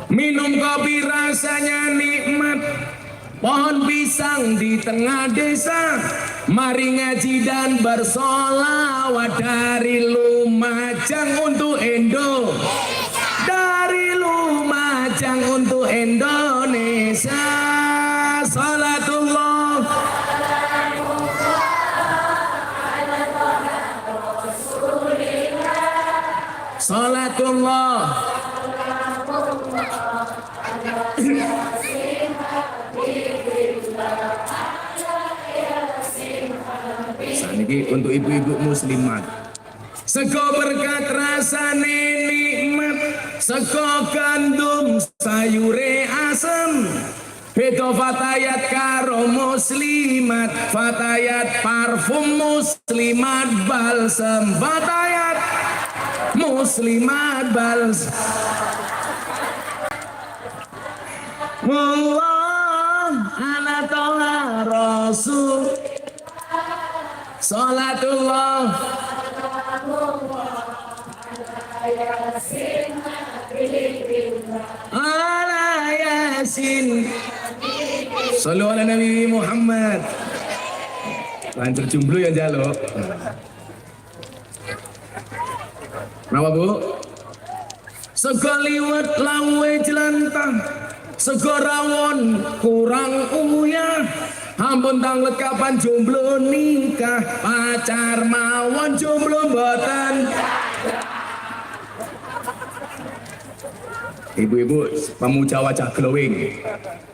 Minum kopi rasanya nikmat, pohon pisang di tengah desa. Mari ngaji dan bersolawat dari Lumajang untuk Indo. Dari Lumajang untuk Indonesia. Salatullah. Salatullah. Saniki untuk ibu-ibu muslimat. Sego berkat rasane nikmat, sego gandum sayure asem. Beda fatayat karo muslimat, fatayat parfum muslimat balsem, fatayat muslimat balsem. Wallah ala toha rasul. Salatullah. Ala Yasin. Sallu ala Nabi Muhammad. Lanjut jomblo ya jaluk. Kenapa Bu? Sego liwet lawe jelantah, sego rawon kurang uyah. Ampun tanglet kapan jomblo nikah, pacar mawon jomblo mboten. Ibu-ibu pemuja wajah glowing.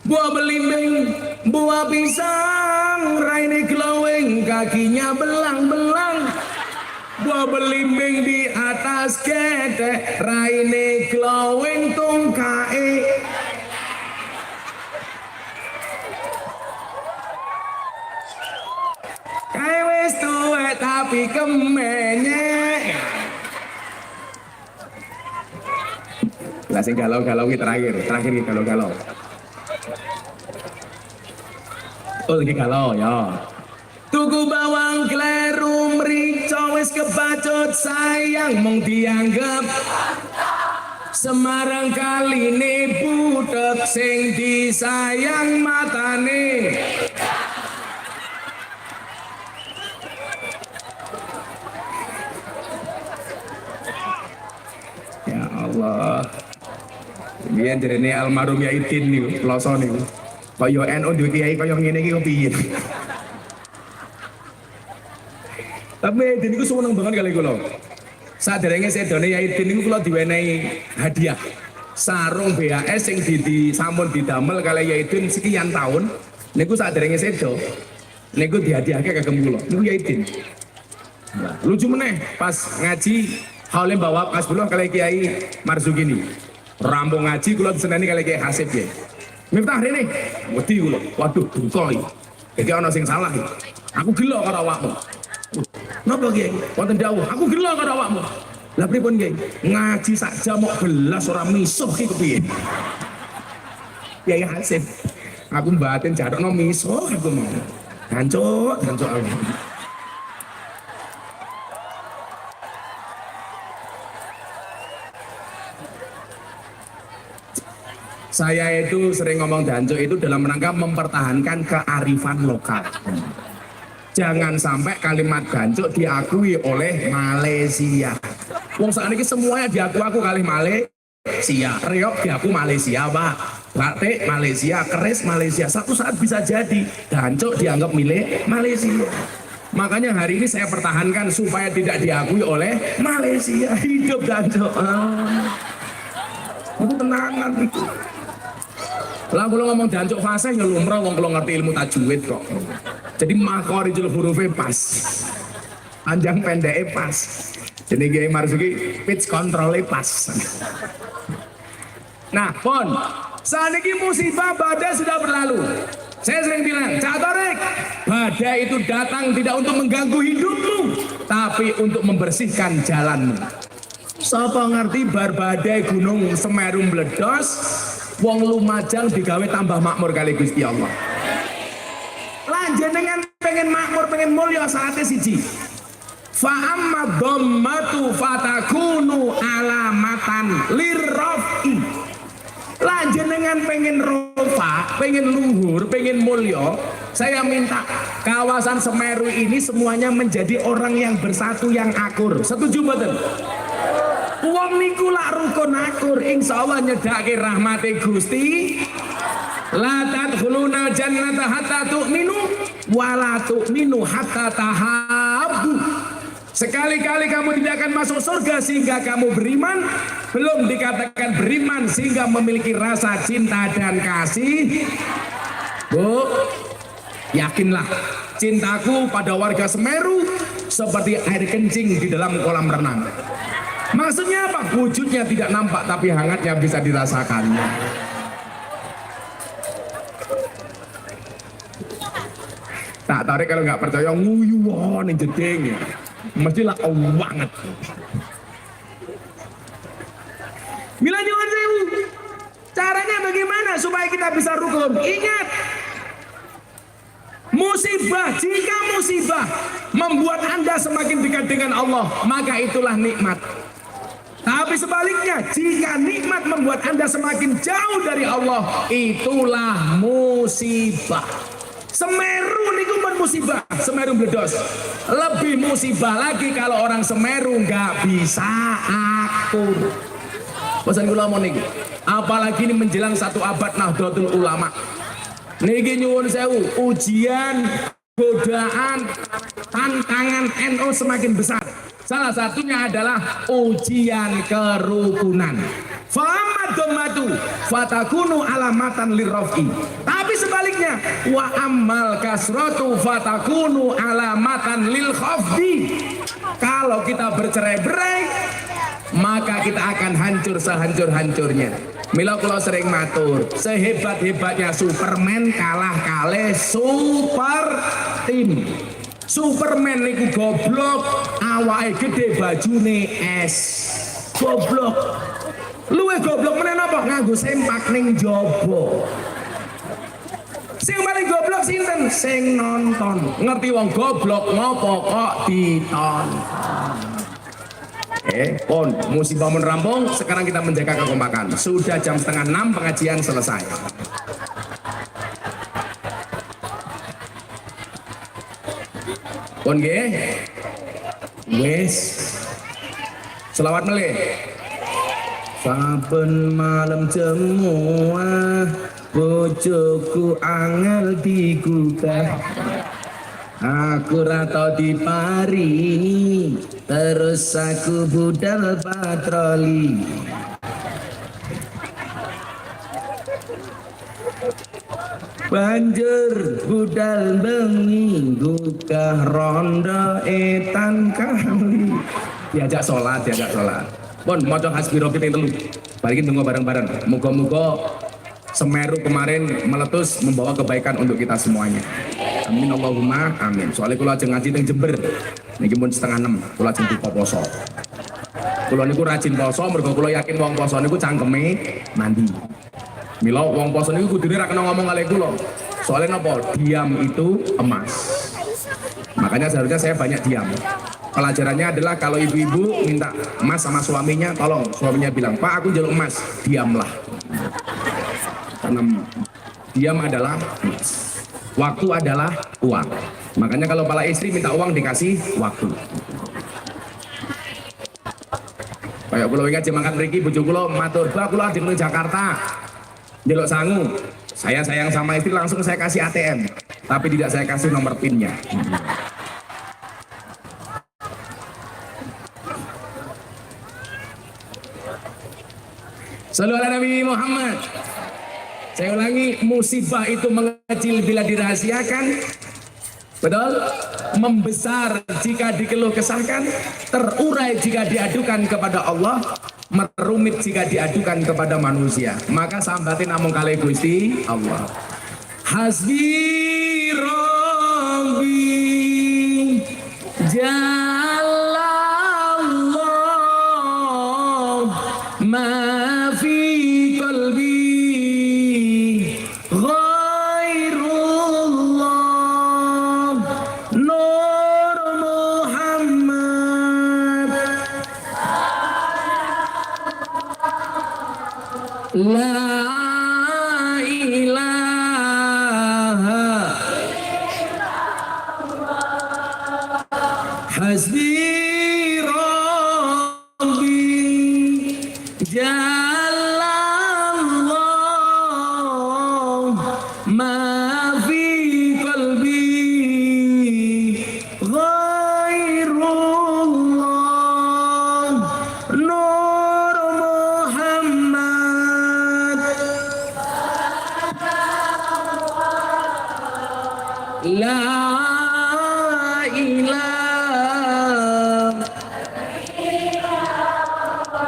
Buah belimbing, buah pisang, raine glowing, kakinya belang-belang. Buah belimbing di atas ketek, raine glowing tungkae. Wis tuwek tapi kemenyek. Lah sing galau-galau ki terakhir ki galau-galau. Oh lagi galau ya. Tuku bawang kleru mrica wis kebacut sayang mung dianggep Semarang kaline butek sing disayang matane. Allah. Biyen jarene almarhum Yaitin niku, Ploso niku. Kaya NU duwe kiai kaya ngene iki kepiye. Tapi Yaitin niku seneng banget kali kula. Saderenge sedone Yaitin niku kula diwenehi hadiah. Sarung BAS sing sampun didamel kali Yaitin sekian tahun. Niku saderenge sedo. Niku dihadiahke kagem kula. Niku Yaitin. Nah, lucu meneh pas ngaji Halim bawa kasbullah kali Kiai Marzukini. Rampung ngaji kula diseneni kali Kiai Hasib ya. Miftah rene. Wedi kula. Waduh, duka iki. Iki ana sing salah iki. Aku gelo karo awakmu. Napa Kiai? Wonten dawuh, aku gelo karo awakmu. Lah pripun Kiai? Ngaji sak jam mok belas ora misuh iki kepiye? Kiai Hasib. Aku mbaten jarokno misuh aku mau. Gancuk aku. Saya itu sering ngomong dancuk itu dalam rangka mempertahankan kearifan lokal. Jangan sampai kalimat dancuk diakui oleh Malaysia. Wong saat ini semuanya diaku kali Malaysia. Reok diaku Malaysia, Pak. Batik Malaysia, keris Malaysia. Satu saat bisa jadi dancuk dianggap milik Malaysia. Makanya hari ini saya pertahankan supaya tidak diakui oleh Malaysia. Hidup dancuk. Itu tenangan itu. Lah kula ngomong dancuk fasih ya lumrah wong kula ngerti ilmu tajwid kok. Jadi makhorijul hurufe pas. Panjang pendeke pas. Jadi Kiai Marzuki pitch control pas. Nah, pon, saat ini musibah badai sudah berlalu. Saya sering bilang, Cak Torik, badai itu datang tidak untuk mengganggu hidupmu, tapi untuk membersihkan jalanmu. Sapa ngerti bar badai gunung Semeru meledos, wong Lumajang digawe tambah makmur kali Gusti Allah. Lan jenengan pengen makmur, pengen mulya saate siji. Fa amma dhammatu fatakunu alamatan lirrafi. Lah jenengan pengen rofa, pengen luhur, pengen mulya, saya minta kawasan Semeru ini semuanya menjadi orang yang bersatu, yang akur. Setuju mboten? Wong niku lak rukun akur, insyaallah nyedake rahmate Gusti. La tadkhuluna jannata hatta tu'minu wa la tu'minu hatta tahabbu. Sekali-kali kamu tidak akan masuk surga sehingga kamu beriman, belum dikatakan beriman sehingga memiliki rasa cinta dan kasih. Bu, yakinlah cintaku pada warga Semeru seperti air kencing di dalam kolam renang. Maksudnya apa? Wujudnya tidak nampak tapi hangatnya bisa dirasakan. Tak tarik kalau nggak percaya nguyuan nih jeding. Mestilah banget. Mila nyuwun sewu. Caranya bagaimana supaya kita bisa rukun? Ingat, musibah, jika musibah membuat Anda semakin dekat dengan Allah, maka itulah nikmat. Tapi sebaliknya, jika nikmat membuat Anda semakin jauh dari Allah, itulah musibah. Semeru niku pun musibah, Semeru meledos. Lebih musibah lagi kalau orang Semeru nggak bisa akur. Pesan kula mau niku. Apalagi ini menjelang 1 abad Nahdlatul Ulama. Niki nyuwun sewu, ujian, godaan, tantangan NU semakin besar. Salah satunya adalah ujian kerukunan. Fa'amad dhammatu fatakunu alamatan lirrafi. Tapi sebaliknya, wa ammal kasratu fatakunu alamatan lil khafdi. Kalau kita bercerai-berai, maka kita akan hancur sehancur-hancurnya. Mila kula sering matur, sehebat-hebatnya Superman kalah kalih super tim. Superman niku goblok, awake gede bajune es. Goblok. Luwe goblok menen apa? Nganggo sempak ning jaba. Sing paling goblok sinten? Sing nonton. Ngerti wong goblok ngopo kok ditonton. Pon, musibah mun rampung, sekarang kita menjaga kekompakan. Sudah jam 5:30 pengajian selesai. Pon nggih. Wes. Selawat melih. Saben malam jemuah bojoku angel digugah. Aku rata diparingi, terus aku budal patroli. Banjur budal bengi gugah rondo etan kali. Diajak sholat. Pon maca hasbi robbik ping 3. Balikin tunggu bareng-bareng. Muga-muga Semeru kemarin meletus membawa kebaikan untuk kita semuanya. Amin Allahumma amin. Soalnya kula ajeng ngaji teng Jember. Niki pun 5:30 kula ajeng buka poso. Kula niku rajin poso mergo kula yakin wong poso niku cangkeme mandi. Mila wong poso niku kudune ra kena ngomong kalih kula. Soalnya napa? Diam itu emas. Makanya seharusnya saya banyak diam. Pelajarannya adalah kalau ibu-ibu minta emas sama suaminya, tolong suaminya bilang, "Pak, aku jaluk emas." Diamlah. Karena diam adalah emas. Waktu adalah uang. Makanya kalau para istri minta uang dikasih waktu. Kayak kula wingi jemakan mriki bojo kula matur, "Bah, kula di Jakarta. Njaluk sangu." Saya sayang sama istri langsung saya kasih ATM, tapi tidak saya kasih nomor PIN-nya. Sallallahu alaihi Nabi Muhammad. Saya ulangi, musibah itu mengecil bila dirahasiakan, betul? Membesar jika dikeluh kesahkan, terurai jika diadukan kepada Allah, merumit jika diadukan kepada manusia. Maka sambatin namung kalih Gusti Allah. Hasbi Rabbi Jalallah ma fi qalbi ghairullah Nur Muhammad La ilaha hasbi rabbi jalallah ma fi qalbi ghairullah nur Muhammad la ilaha.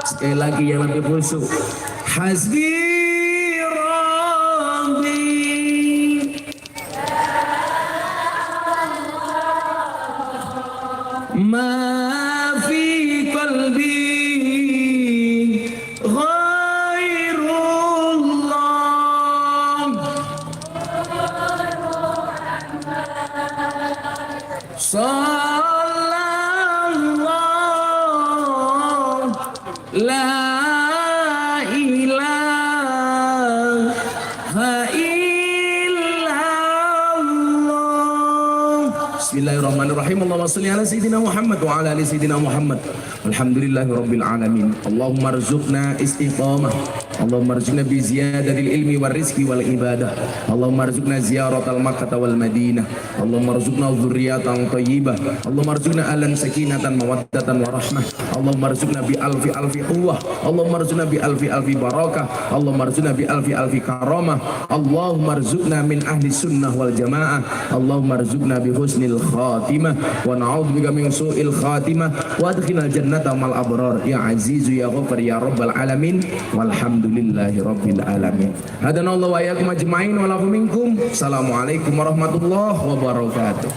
Sekali lagi yang lebih khusyuk. Hasbi rabbi ma fi qalbi ghairullah sallallahu la ilaha illallah. Bismillahirrahmanirrahim. Allahumma salli ala sayyidina Muhammad wa ala ali sayyidina Muhammad. Alhamdulillahi rabbil alamin. Allahumma arzuqna istiqamah. Allahumma arzuqna bi ziyadatil ilmi wal rizqi wal ibadah. Allahumma arzuqna ziyaratal Makkah wal Madinah. Allahumma arzuqna dzurriyyatan thayyibah. Allahumma arzuqna ahlan sakinatan mawaddatan wa rahmah. Allahumma arzuqna bi alfi alfi quwwah. Allahumma arzuqna bi alfi alfi barakah. Allahumma arzuqna bi alfi alfi karamah. Allahumma arzuqna min ahli sunnah wal jamaah. Allahumma arzuqna bi husnil khatimah wa na'udzubika min su'il khatimah wa adkhilna jannata mal abrar ya azizu ya ghafar ya rabbal alamin walhamdulillahi rabbil alamin. Hadanallahu wa iyyakum ajmain wa lakum minkum. Assalamualaikum warahmatullahi wabarakatuh.